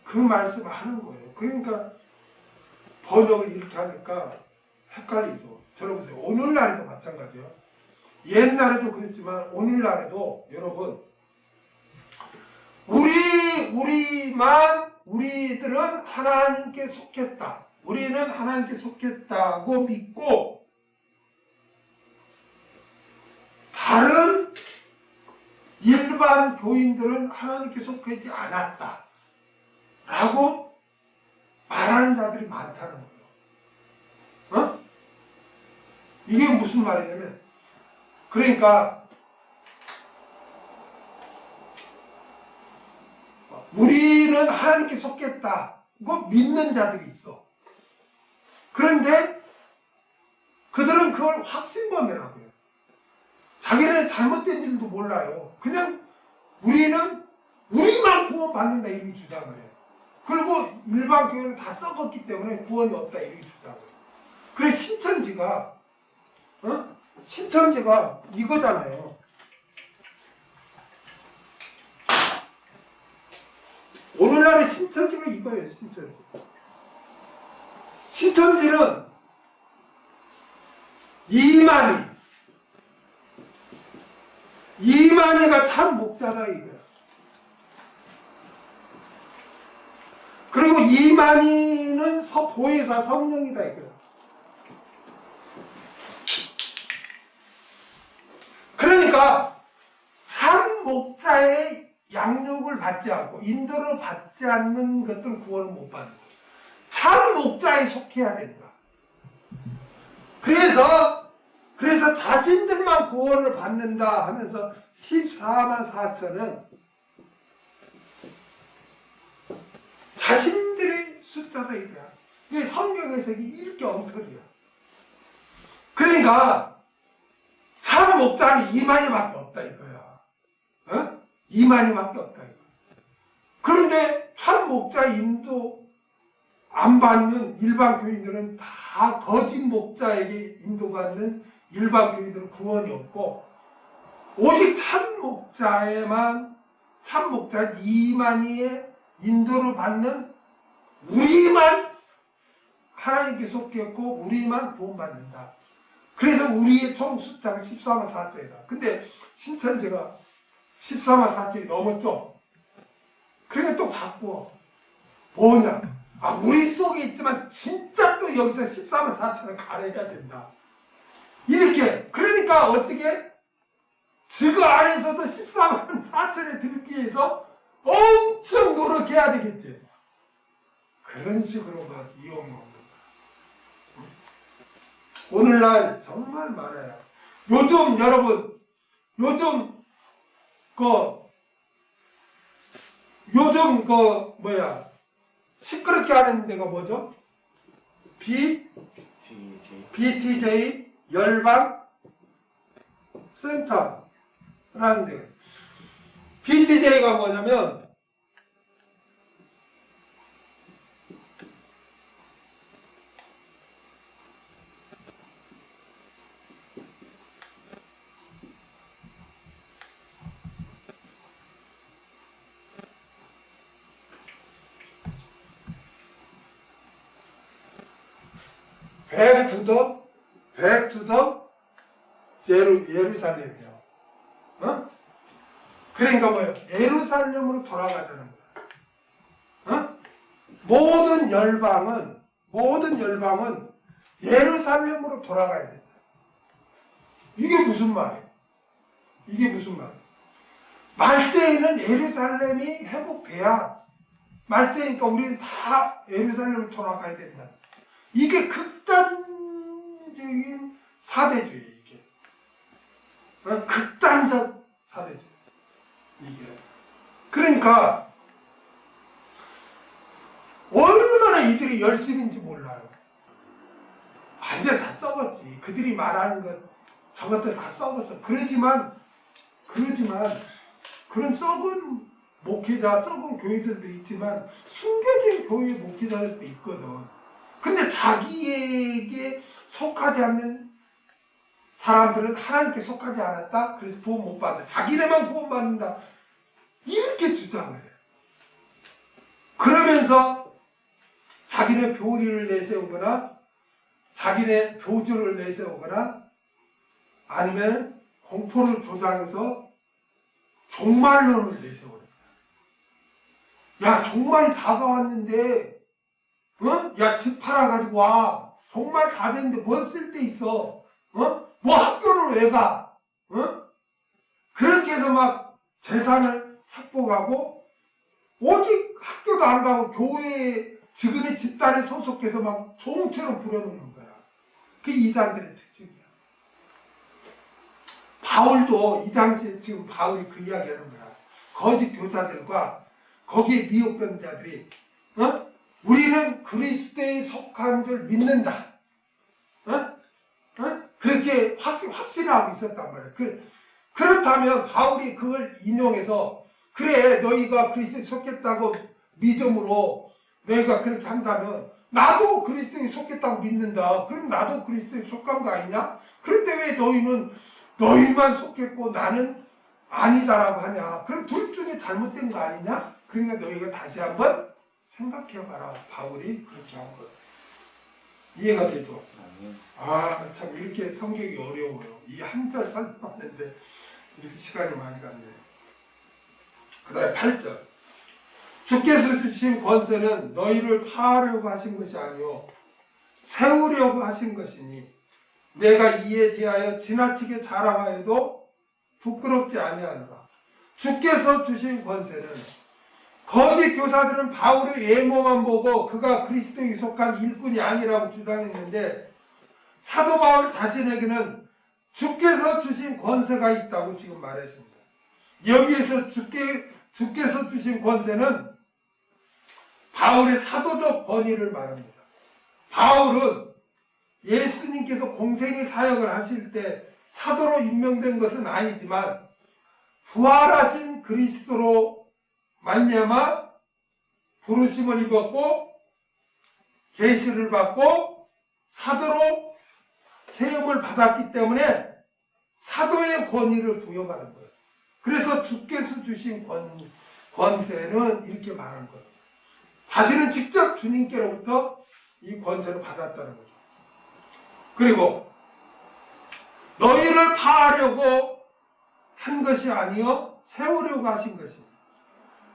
[SPEAKER 1] 그 말씀을 하는 거예요. 그러니까 번역을 이렇게 하니까 헷갈리죠. 들어보세요. 오늘날에도 마찬가지예요. 옛날에도 그랬지만 오늘날에도 여러분 우리들은 하나님께 속했다. 우리는 하나님께 속했다고 믿고 다른 일반 교인들은 하나님께 속하지 않았다 라고 말하는 자들이 많다는 거예요. 어? 이게 무슨 말이냐면, 그러니까 우리는 하나님께 속겠다고 믿는 자들이 있어. 그런데 그들은 그걸 확신범이라고 해요. 자기는 잘못된 일도 몰라요. 그냥 우리만 구원받는다 이렇게 주장을 해요. 그리고 일반 교회는 다 썩었기 때문에 구원이 없다 이렇게 주장을 해요. 그래서 신천지가 이거잖아요. 오늘날의 신천지가 이거예요. 신천지는 이만희가 참 목자다 이거야. 그리고 이만희는 보혜사 성령이다 이거야. 그러니까 참 목자의 양육을 받지 않고 인도를 받지 않는 것들은 구원을 못 받는 거야. 참 목자에 속해야 된다. 그래서 자신들만 구원을 받는다 하면서 14만 4천은 자신들의 숫자다 이거야. 이게 성경 해석이 이렇게 엉터리야. 그러니까 참 목자는 이만희밖에 없다 이거야. 어? 이만희밖에 없다 이거야. 그런데 참 목자 인도 안 받는 일반 교인들은 다 거짓 목자에게 인도받는 일반 교인들은 구원이 없고, 오직 참 목자에만, 참 목자 이만희의 인도를 받는 우리만 하나님께 속했고 우리만 구원받는다. 그래서 우리의 총 숫자가 14만 4천이다. 근데 신천지가 14만 4천이 넘었죠. 그러니까 또 바꾸어. 뭐냐? 우리 속에 있지만 진짜 또 여기서 14만 4천을 가려야 된다. 이렇게. 그러니까 어떻게? 지그 안에서도 14만 4천에 들기 위해서 엄청 노력해야 되겠지. 그런 식으로 막 이용이 오는 거야. 오늘날 정말 많아요. 요즘 여러분, 시끄럽게 하는 데가 뭐죠? BTJ 열방 센터라는 데가. BTJ가 뭐냐면 back to the 예루살렘이요. 어? 그러니까 뭐예요? 예루살렘으로 돌아가자는 거야. 어? 모든 열방은 예루살렘으로 돌아가야 된다. 이게 무슨 말이에요? 말세에는 예루살렘이 회복돼야, 말세니까 우리는 다 예루살렘으로 돌아가야 된다. 이게 극단적인 사대주의, 이게. 극단적 사대주의. 이게. 그러니까, 얼마나 이들이 열심인지 몰라요. 완전 다 썩었지. 그들이 말하는 것, 저것들 다 썩었어. 그러지만, 그런 썩은 목회자, 썩은 교회들도 있지만, 숨겨진 교회 목회자들도 있거든. 근데 자기에게 속하지 않는 사람들은 하나님께 속하지 않았다. 그래서 구원 못 받는다. 자기네만 구원 받는다. 이렇게 주장을 해요. 그러면서 자기네 교리를 내세우거나 자기네 교주를 내세우거나 아니면 공포를 조장해서 종말론을 내세우는 거야. 야, 종말이 다가왔는데 야, 집 팔아가지고 와. 정말 다 됐는데 뭔 쓸데 있어? 뭐 학교를 왜 가? 그렇게 해서 막 재산을 착복하고 오직 학교도 안 가고 교회에 지금의 집단에 소속해서 막 종처럼 부려놓는 거야. 그게 이단들의 특징이야. 바울도 이 당시에 지금 바울이 그 이야기 하는 거야. 거짓 교사들과 거기에 미혹된 자들이 우리는 그리스도에 속한 줄 믿는다. 그렇게 확신하고 있었단 말이야. 그렇다면 바울이 그걸 인용해서 그래, 너희가 그리스도에 속했다고 믿음으로 너희가 그렇게 한다면 나도 그리스도에 속했다고 믿는다. 그럼 나도 그리스도에 속한 거 아니냐? 그런데 왜 너희만 속했고 나는 아니다라고 하냐? 그럼 둘 중에 잘못된 거 아니냐? 그러니까 너희가 다시 한번 생각해봐라. 바울이 그렇게 한 거예요. 이해가 되죠? 참 이렇게 성경이 어려워요. 이 한 절 설명하는데 이렇게 시간이 많이 갔네. 그 다음에 8절. 주께서 주신 권세는 너희를 파하려고 하신 것이 아니요 세우려고 하신 것이니 내가 이에 대하여 지나치게 자랑하여도 부끄럽지 아니하노라. 주께서 주신 권세는, 거짓 교사들은 바울의 외모만 보고 그가 그리스도에 속한 일꾼이 아니라고 주장했는데 사도 바울 자신에게는 주께서 주신 권세가 있다고 지금 말했습니다. 여기에서 주께서 주신 권세는 바울의 사도적 권위를 말합니다. 바울은 예수님께서 공생의 사역을 하실 때 사도로 임명된 것은 아니지만 부활하신 그리스도로 말미암아 부르심을 입었고 계시를 받고 사도로 세움을 받았기 때문에 사도의 권위를 부여받은 거예요. 그래서 주께서 주신 권세는 이렇게 말한 거예요. 자신은 직접 주님께로부터 이 권세를 받았다는 거죠. 그리고 너희를 파하려고 한 것이 아니요 세우려고 하신 것입니다.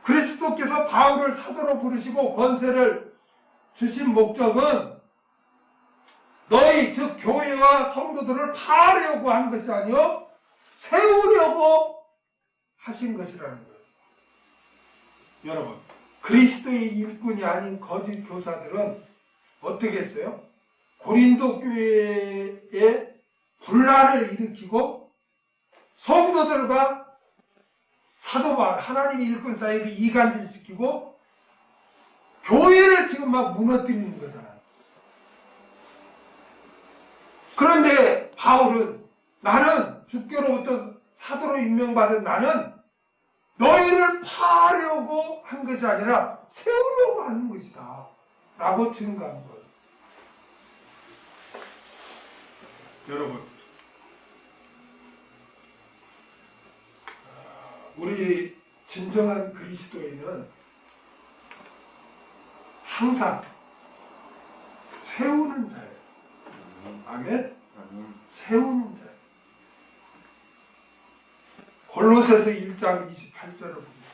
[SPEAKER 1] 그리스도께서 바울을 사도로 부르시고 권세를 주신 목적은 너희 즉 교회와 성도들을 파하려고 한 것이 아니요 세우려고 하신 것이라는 거예요. 여러분, 그리스도의 일꾼이 아닌 거짓 교사들은 어떻게 했어요? 고린도 교회에 분란을 일으키고 성도들과 사도 바울 하나님의 일꾼 사이를 이간질시키고 교회를 지금 막 무너뜨리는 거잖아요. 그런데 바울은 나는 주께로부터 사도로 임명받은 나는 너희를 파하려고 한 것이 아니라 세우려고 하는 것이다 라고 증거한 거예요. 여러분, 우리 진정한 그리스도인은 항상 세우는 자예요. 아멘? 세우는 자예요. 골로새서 1장 28절을 보겠습니다.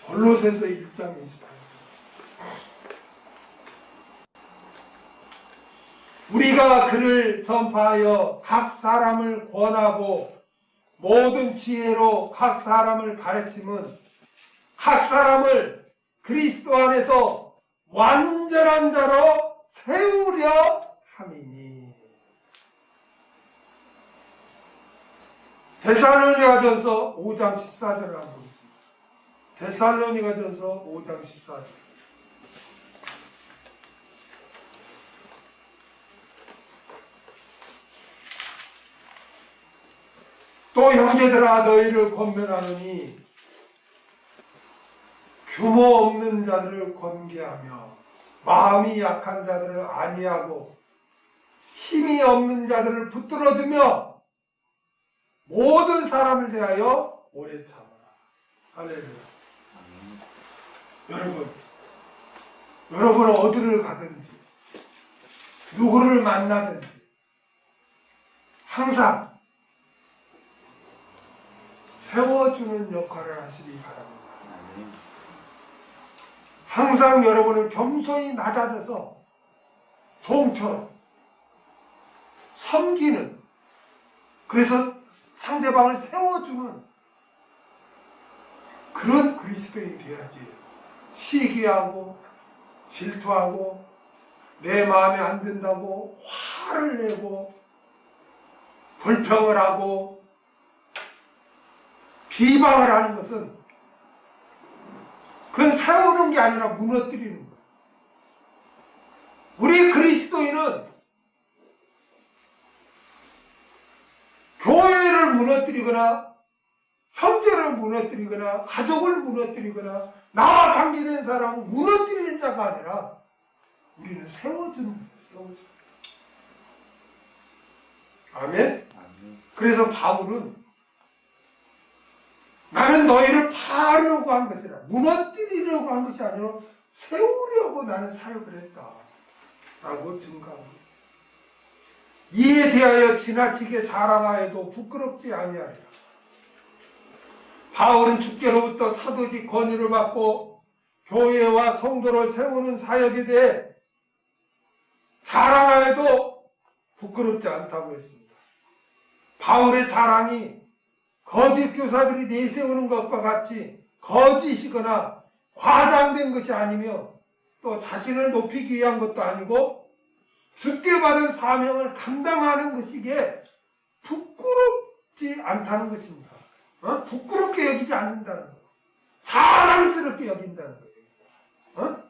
[SPEAKER 1] 골로새서 1장 28절. 우리가 그를 전파하여 각 사람을 권하고 모든 지혜로 각 사람을 가르침은 각 사람을 그리스도 안에서 완전한 자로 세우려 함이니. 데살로니가전서 5장 14절을 한번 보겠습니다. 데살로니가전서 5장 14절. 또 형제들아 너희를 권면하노니 규모 없는 자들을 권계하며 마음이 약한 자들을 안위하고 힘이 없는 자들을 붙들어주며 모든 사람을 대하여 오래 참아라. 할렐루야. 여러분 어디를 가든지 누구를 만나든지 항상 세워주는 역할을 하시기 바랍니다. 항상 여러분은 겸손히 낮아져서 종처럼 섬기는, 그래서 상대방을 세워주는 그런 그리스도인이 되어야지. 시기하고 질투하고 내 마음에 안 든다고 화를 내고 불평을 하고 비방을 하는 것은 그건 세우는 게 아니라 무너뜨리는 거예요. 우리 그리스도인은 교회를 무너뜨리거나 형제를 무너뜨리거나 가족을 무너뜨리거나 나와 관계된 사람을 무너뜨리는 자가 아니라 우리는 세워주는 거예요. 세워주는 거예요. 아멘? 그래서 바울은 나는 너희를 파하려고 한 것이라, 무너뜨리려고 한 것이 아니라 세우려고 나는 사역을 했다 라고 증거합니다. 이에 대하여 지나치게 자랑하여도 부끄럽지 아니하리라. 바울은 주께로부터 사도직 권위를 받고 교회와 성도를 세우는 사역에 대해 자랑하여도 부끄럽지 않다고 했습니다. 바울의 자랑이 거짓 교사들이 내세우는 것과 같이 거짓이거나 과장된 것이 아니며 또 자신을 높이기 위한 것도 아니고 주께 받은 사명을 감당하는 것이기에 부끄럽지 않다는 것입니다. 부끄럽게 여기지 않는다는 거예요. 자랑스럽게 여긴다는 거예요.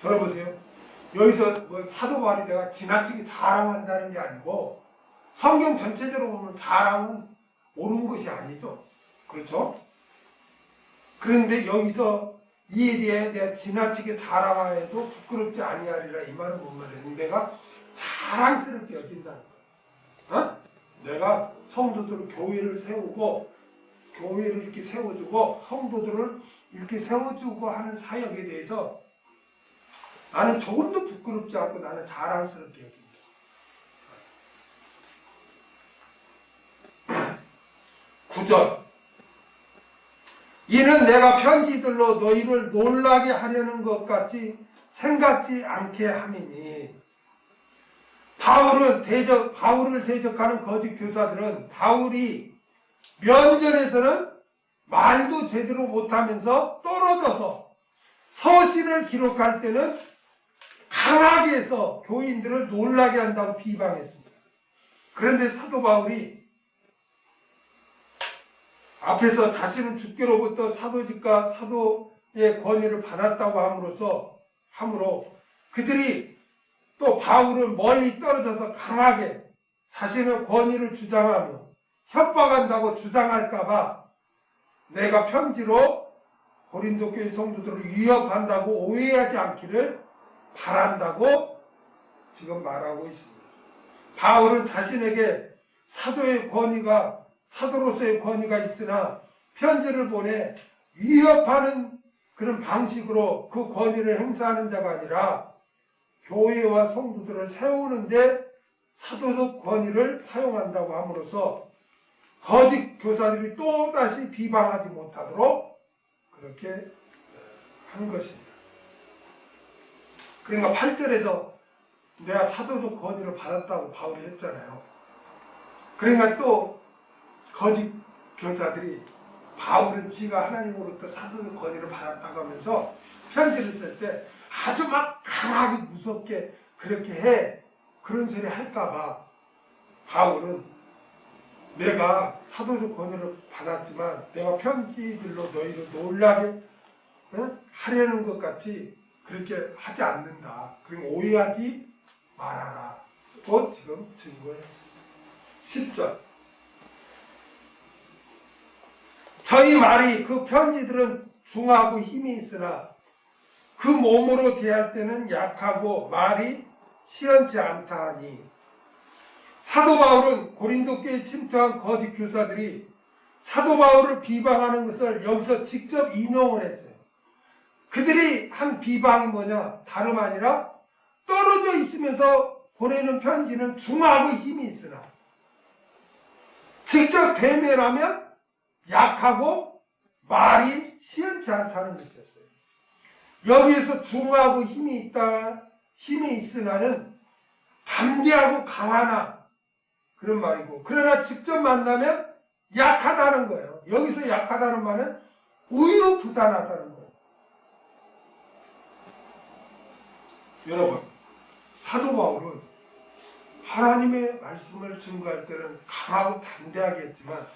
[SPEAKER 1] 들어보세요. 여기서 뭐 사도 바울이 내가 지나치게 자랑한다는 게 아니고 성경 전체적으로 보면 자랑은 옳은 것이 아니죠. 그렇죠? 그런데 여기서 이에 대해 내가 지나치게 자랑하여도 부끄럽지 아니하리라 이 말은 뭔 말이에요? 내가 자랑스럽게 여긴다는 거예요. 어? 내가 성도들을 교회를 세우고 교회를 이렇게 세워주고 성도들을 이렇게 세워주고 하는 사역에 대해서 나는 조금도 부끄럽지 않고 나는 자랑스럽게 여깁니다. 9절 이는 내가 편지들로 너희를 놀라게 하려는 것 같이 생각지 않게 함이니 바울을 대적하는 거짓 교사들은 바울이 면전에서는 말도 제대로 못하면서 떨어져서 서신을 기록할 때는 강하게 해서 교인들을 놀라게 한다고 비방했습니다. 그런데 사도 바울이 앞에서 자신은 주께로부터 사도직과 사도의 권위를 받았다고 함으로 그들이 또 바울은 멀리 떨어져서 강하게 자신의 권위를 주장하며 협박한다고 주장할까봐 내가 편지로 고린도 교회 성도들을 위협한다고 오해하지 않기를 바란다고 지금 말하고 있습니다. 바울은 자신에게 사도로서의 권위가 있으나 편지를 보내 위협하는 그런 방식으로 그 권위를 행사하는 자가 아니라 교회와 성도들을 세우는데 사도적 권위를 사용한다고 함으로써 거짓 교사들이 또다시 비방하지 못하도록 그렇게 한 것입니다. 그러니까 8절에서 내가 사도적 권위를 받았다고 바울이 했잖아요. 그러니까 또 거짓 교사들이 바울은 지가 하나님으로부터 사도적 권위를 받았다고 하면서 편지를 쓸 때 아주 막 강하게 무섭게 그렇게 해 그런 소리 할까봐 바울은 내가 사도적 권위를 받았지만 내가 편지들로 너희를 놀라게 하려는 것 같이 그렇게 하지 않는다. 그럼 오해하지 말아라. 또 지금 증거했습니다. 10절 저희 말이 그 편지들은 중하고 힘이 있으나 그 몸으로 대할 때는 약하고 말이 시원치 않다 하니 사도 바울은 고린도 교회에 침투한 거짓 교사들이 사도 바울을 비방하는 것을 여기서 직접 인용을 했어요. 그들이 한 비방이 뭐냐? 다름 아니라 떨어져 있으면서 보내는 편지는 중하고 힘이 있으나 직접 대면하면 약하고 말이 시원치 않다는 것이었어요. 여기에서 중하고 힘이 있으나는 담대하고 강하나 그런 말이고 그러나 직접 만나면 약하다는 거예요. 여기서 약하다는 말은 우유부단하다는 거예요. 여러분 사도 바울은 하나님의 말씀을 증거할 때는 강하고 담대하게 했지만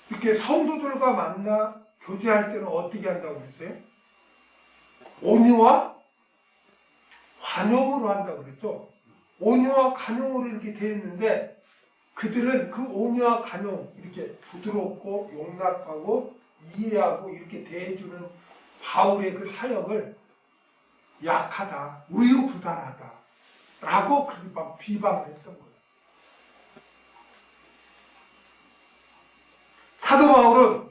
[SPEAKER 1] 이렇게 성도들과 만나 교제할 때는 어떻게 한다고 그랬어요? 온유와 관용으로 한다고 그랬죠. 온유와 관용으로 이렇게 되어 있는데 그들은 그 온유와 관용 이렇게 부드럽고 용납하고 이해하고 이렇게 대해주는 바울의 그 사역을 약하다, 우유부단하다 라고 그렇게 막 비방을 했던 거예요. 사도 바울은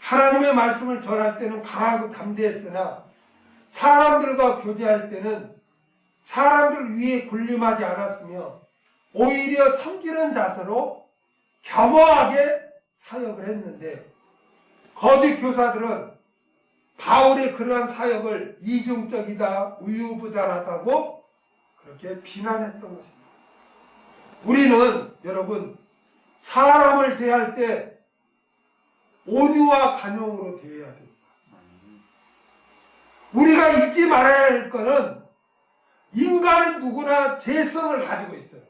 [SPEAKER 1] 하나님의 말씀을 전할 때는 강하고 담대했으나 사람들과 교제할 때는 사람들 위에 군림하지 않았으며 오히려 섬기는 자세로 겸허하게 사역을 했는데 거짓 교사들은 바울의 그러한 사역을 이중적이다, 우유부단하다고 그렇게 비난했던 것입니다. 우리는 여러분 사람을 대할 때 온유와 관용으로 대해야 됩니다. 우리가 잊지 말아야 할 것은 인간은 누구나 죄성을 가지고 있어요.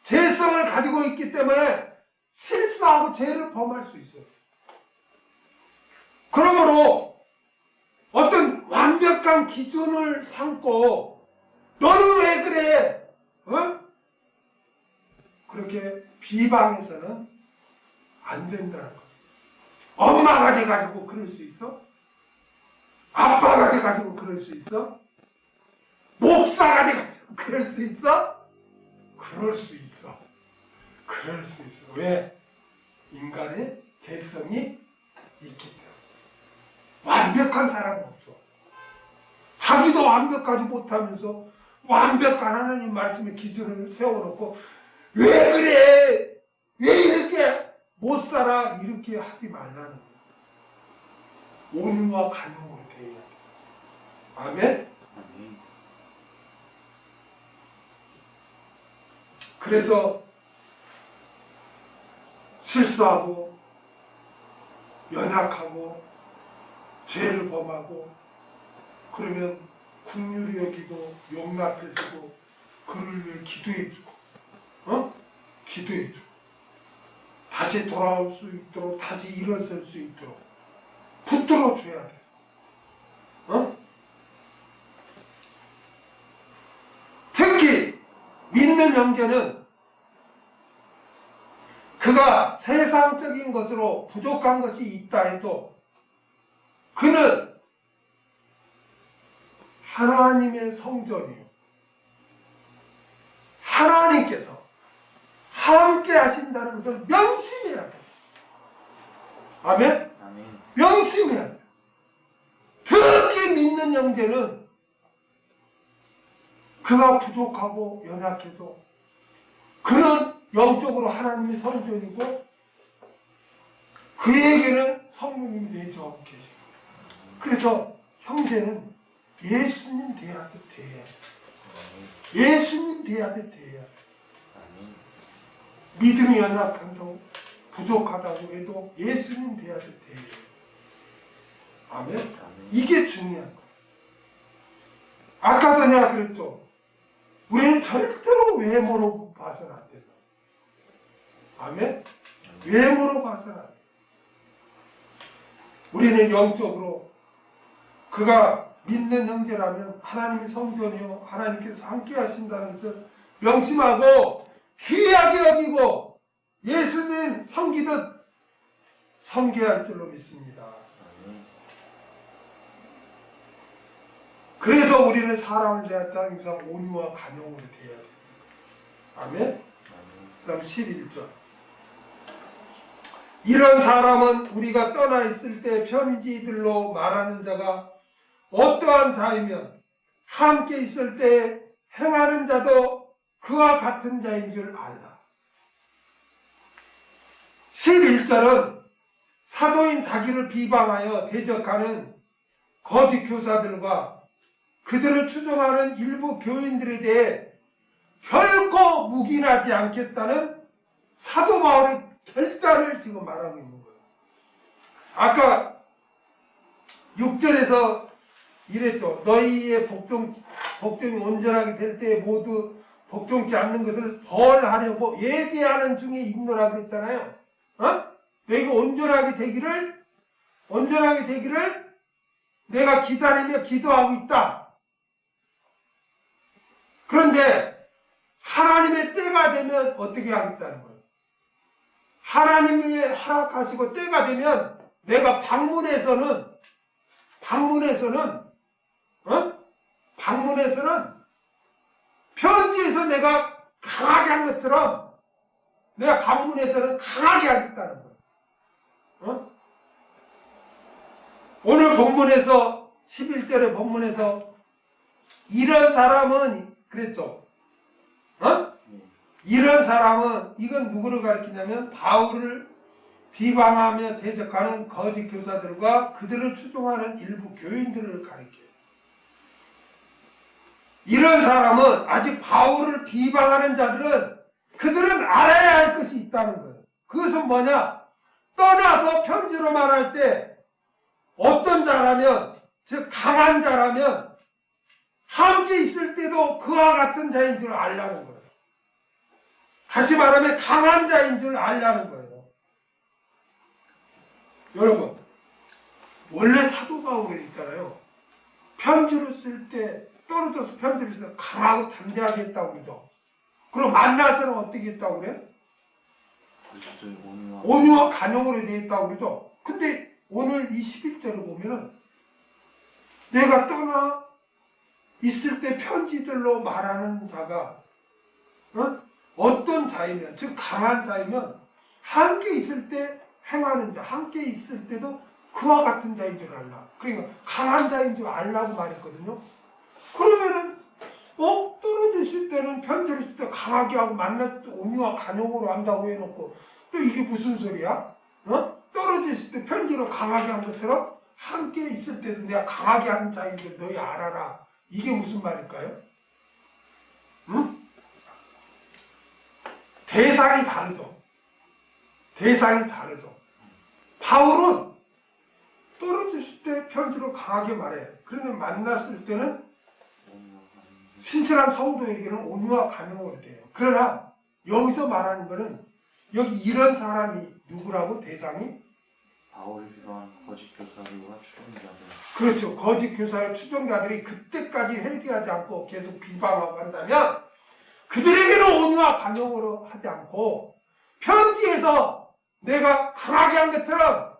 [SPEAKER 1] 죄성을 가지고 있기 때문에 실수하고 죄를 범할 수 있어요. 그러므로 어떤 완벽한 기준을 삼고 너는 왜 그래? 어? 그렇게 비방해서는 안 된다는 거예요. 엄마가 돼가지고 그럴 수 있어? 아빠가 돼가지고 그럴 수 있어? 목사가 돼가지고 그럴 수 있어? 그럴 수 있어. 그럴 수 있어. 왜? 인간의 재성이 있기 때문에. 완벽한 사람은 없어. 자기도 완벽하지 못하면서 완벽한 하나님 말씀의 기준을 세워놓고 왜 그래? 왜 이렇게 못 살아? 이렇게 하지 말라는 거야. 온유와 간용으로 대해야 돼. 아멘? 그래서 실수하고 연약하고 죄를 범하고 그러면 긍휼히 여기고 용납해주고 그를 위해 기도해주고 기도해주고 다시 돌아올 수 있도록 다시 일어설 수 있도록 붙들어줘야 돼. 특히 믿는 형제는 그가 세상적인 것으로 부족한 것이 있다 해도 그는 하나님의 성전이요. 하나님께서 함께 하신다는 것을 명심해야 돼. 아멘?
[SPEAKER 2] 아멘.
[SPEAKER 1] 명심해야 돼. 특히 믿는 형제는 그가 부족하고 연약해도 그는 영적으로 하나님의 성전이고 그에게는 성령님이 내주하고 계십니다. 그래서 형제는 예수님 대하듯 대해야 돼. 예수님 대하듯 대해야 돼. 믿음이 연약하고 부족하다고 해도 예수님 대하듯 대해야 돼. 아멘? 이게 중요한 거야. 아까도 내가 그랬죠. 우리는 절대로 외모로 봐서는 안 된다. 아멘? 외모로 봐서는 안 돼. 우리는 영적으로 그가 믿는 형제라면 하나님의 성전이요 하나님께서 함께 하신다는 것을 명심하고 귀하게 여기고 예수님 섬기듯 섬겨야 할 줄로 믿습니다. 그래서 우리는 사람을 대할 때 항상 온유와 간용으로 대해야 돼요. 아멘? 그 다음 11절. 이런 사람은 우리가 떠나 있을 때 편지들로 말하는 자가 어떠한 자이면 함께 있을 때 행하는 자도 그와 같은 자인 줄 알라. 11절은 사도인 자기를 비방하여 대적하는 거짓 교사들과 그들을 추종하는 일부 교인들에 대해 결코 묵인하지 않겠다는 사도 바울의 결단을 지금 말하고 있는 거예요. 아까 6절에서 이랬죠. 너희의 복종이 온전하게 될 때 모두 복종치 않는 것을 벌하려고 예배하는 중에 있노라 그랬잖아요. 너희가 온전하게 되기를 내가 기다리며 기도하고 있다. 그런데 하나님의 때가 되면 어떻게 하겠다는 거예요? 하나님이 허락하시고 때가 되면 내가 방문해서는 편지에서 내가 강하게 한 것처럼 내가 방문해서는 강하게 하겠다는 거예요. 오늘 본문에서 11절의 본문에서 이런 사람은 그랬죠. 이런 사람은 이건 누구를 가리키냐면 바울을 비방하며 대적하는 거짓 교사들과 그들을 추종하는 일부 교인들을 가리켜요. 이런 사람은 아직 바울을 비방하는 자들은 그들은 알아야 할 것이 있다는 거예요. 그것은 뭐냐? 떠나서 편지로 말할 때 어떤 자라면, 즉 강한 자라면 함께 있을 때도 그와 같은 자인 줄 알라는 거예요. 다시 말하면 강한 자인 줄 알라는 거예요. 여러분, 원래 사도 바울이 있잖아요. 편지를 쓸 때, 떨어져서 편지를 쓸 때 강하고 담대하게 했다고 그러죠. 그럼 만나서는 어떻게 했다고 그래? 온유와 간용으로 되어 있다고 그러죠. 근데 오늘 이 11절을 보면은 내가 떠나 있을 때 편지들로 말하는 자가 어떤 자이면, 즉 강한 자이면 함께 있을 때 행하는 자, 함께 있을 때도 그와 같은 자인 줄 알라. 그러니까 강한 자인 줄 알라고 말했거든요. 그러면은 떨어지실 때는 편지를 쓸 때 강하게 하고 만났을 때 온유와 간용으로 한다고 해놓고 또 이게 무슨 소리야? 떨어졌을 때 편지로 강하게 한 것처럼 함께 있을 때도 내가 강하게 하는 자인 줄 너희 알아라. 이게 무슨 말일까요? 응? 대상이 다르죠. 대상이 다르죠. 바울은 떨어졌을 때 편지로 강하게 말해. 그런데 만났을 때는 신실한 성도에게는 온유와 간용으로 돼요. 그러나 여기서 말하는 거는 여기 이런 사람이 누구라고 대상이?
[SPEAKER 2] 바울이 비방한 거짓 교사들과 추종자들.
[SPEAKER 1] 그렇죠. 거짓 교사와 추종자들이 그때까지 회개하지 않고 계속 비방하고 한다면 그들에게는 온유와 간용으로 하지 않고 편지에서 내가 강하게 한 것처럼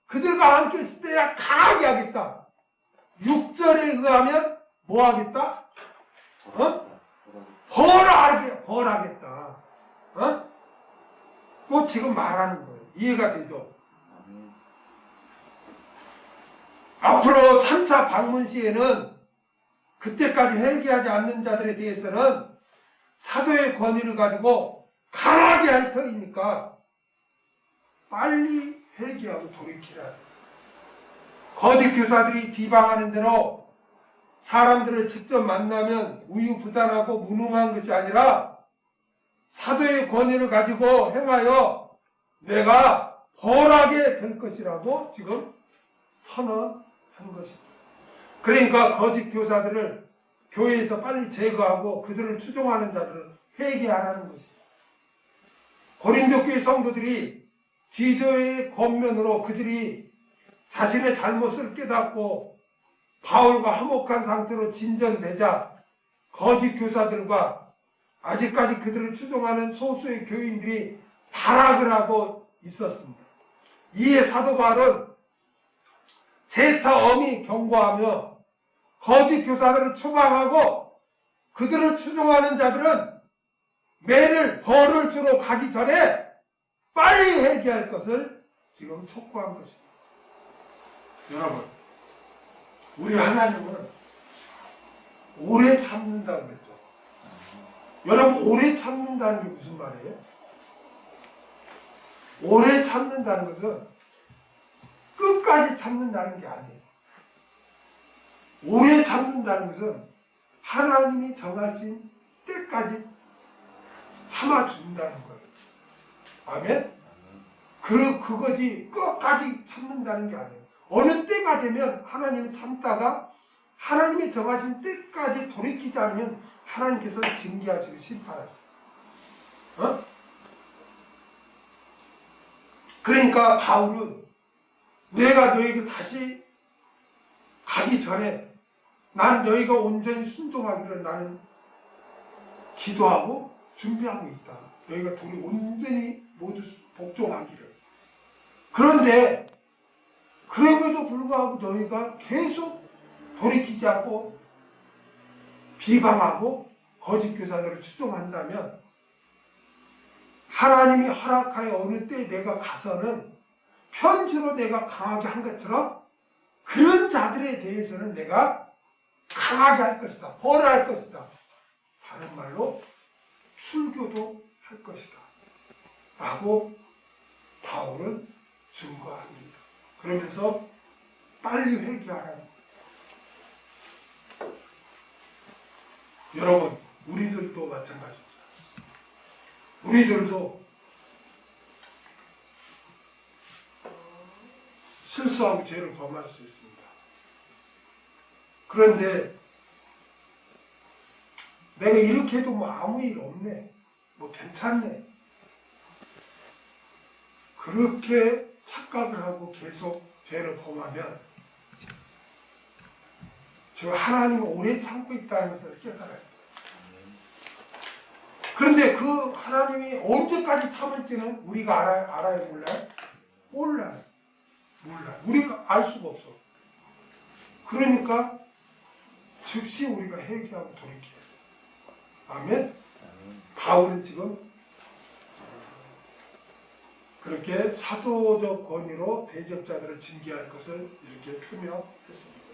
[SPEAKER 1] 그들과 함께 있을 때야 강하게 하겠다. 6절에 의하면 뭐 하겠다? 벌하겠다. 그거 지금 말하는 거예요. 이해가 되죠? 앞으로 3차 방문 시에는 그때까지 회개하지 않는 자들에 대해서는 사도의 권위를 가지고 강하게 할 터이니까 빨리 회개하고 돌이키라. 거짓 교사들이 비방하는 대로 사람들을 직접 만나면 우유부단하고 무능한 것이 아니라 사도의 권위를 가지고 행하여 내가 벌하게 될 것이라고 지금 선언한 것입니다. 그러니까 거짓 교사들을 교회에서 빨리 제거하고 그들을 추종하는 자들을 회개하라는 것입니다. 고린도 교회 성도들이 디도의 권면으로 그들이 자신의 잘못을 깨닫고 바울과 화목한 상태로 진전되자 거짓 교사들과 아직까지 그들을 추종하는 소수의 교인들이 발악을 하고 있었습니다. 이에 사도 바울은 재차 엄히 경고하며 거짓 교사들을 추방하고 그들을 추종하는 자들은 벌을 주러 가기 전에 빨리 회개할 것을 지금 촉구한 것입니다. 여러분, 우리 하나님은 오래 참는다고 그랬죠. 여러분, 오래 참는다는 게 무슨 말이에요? 오래 참는다는 것은 끝까지 참는다는 게 아니에요. 오래 참는다는 것은 하나님이 정하신 때까지 참아준다는 거예요. 아멘? 그거지 끝까지 참는다는 게 아니에요. 어느 때가 되면 하나님이 참다가 하나님이 정하신 때까지 돌이키지 않으면 하나님께서 징계하시고 심판하시고. 그러니까 바울은 내가 너에게 다시 가기 전에 난 너희가 온전히 순종하기를 나는 기도하고 준비하고 있다. 너희가 둘이 온전히 모두 복종하기를. 그런데 그럼에도 불구하고 너희가 계속 돌이키지 않고 비방하고 거짓 교사들을 추종한다면 하나님이 허락하여 어느 때 내가 가서는 편지로 내가 강하게 한 것처럼 그런 자들에 대해서는 내가 강하게 할 것이다. 벌할 것이다. 다른 말로 출교도 할 것이다. 라고 바울은 증거합니다. 그러면서 빨리 회개하라는 거예요. 여러분, 우리들도 마찬가지입니다. 우리들도 실수하고 죄를 범할 수 있습니다. 그런데 내가 이렇게 해도 뭐 아무 일 없네, 뭐 괜찮네, 그렇게 착각을 하고 계속 죄를 범하면 저 하나님은 오래 참고 있다는 것을 깨달아야 돼요. 그런데 그 하나님이 언제까지 참을지는 우리가 알아요? 몰라요? 몰라요. 우리가 알 수가 없어. 그러니까 즉시 우리가 회개하고 돌이켜야 돼요. 아멘? 바울은 지금 그렇게 사도적 권위로 대적자들을 징계할 것을 이렇게 표명했습니다.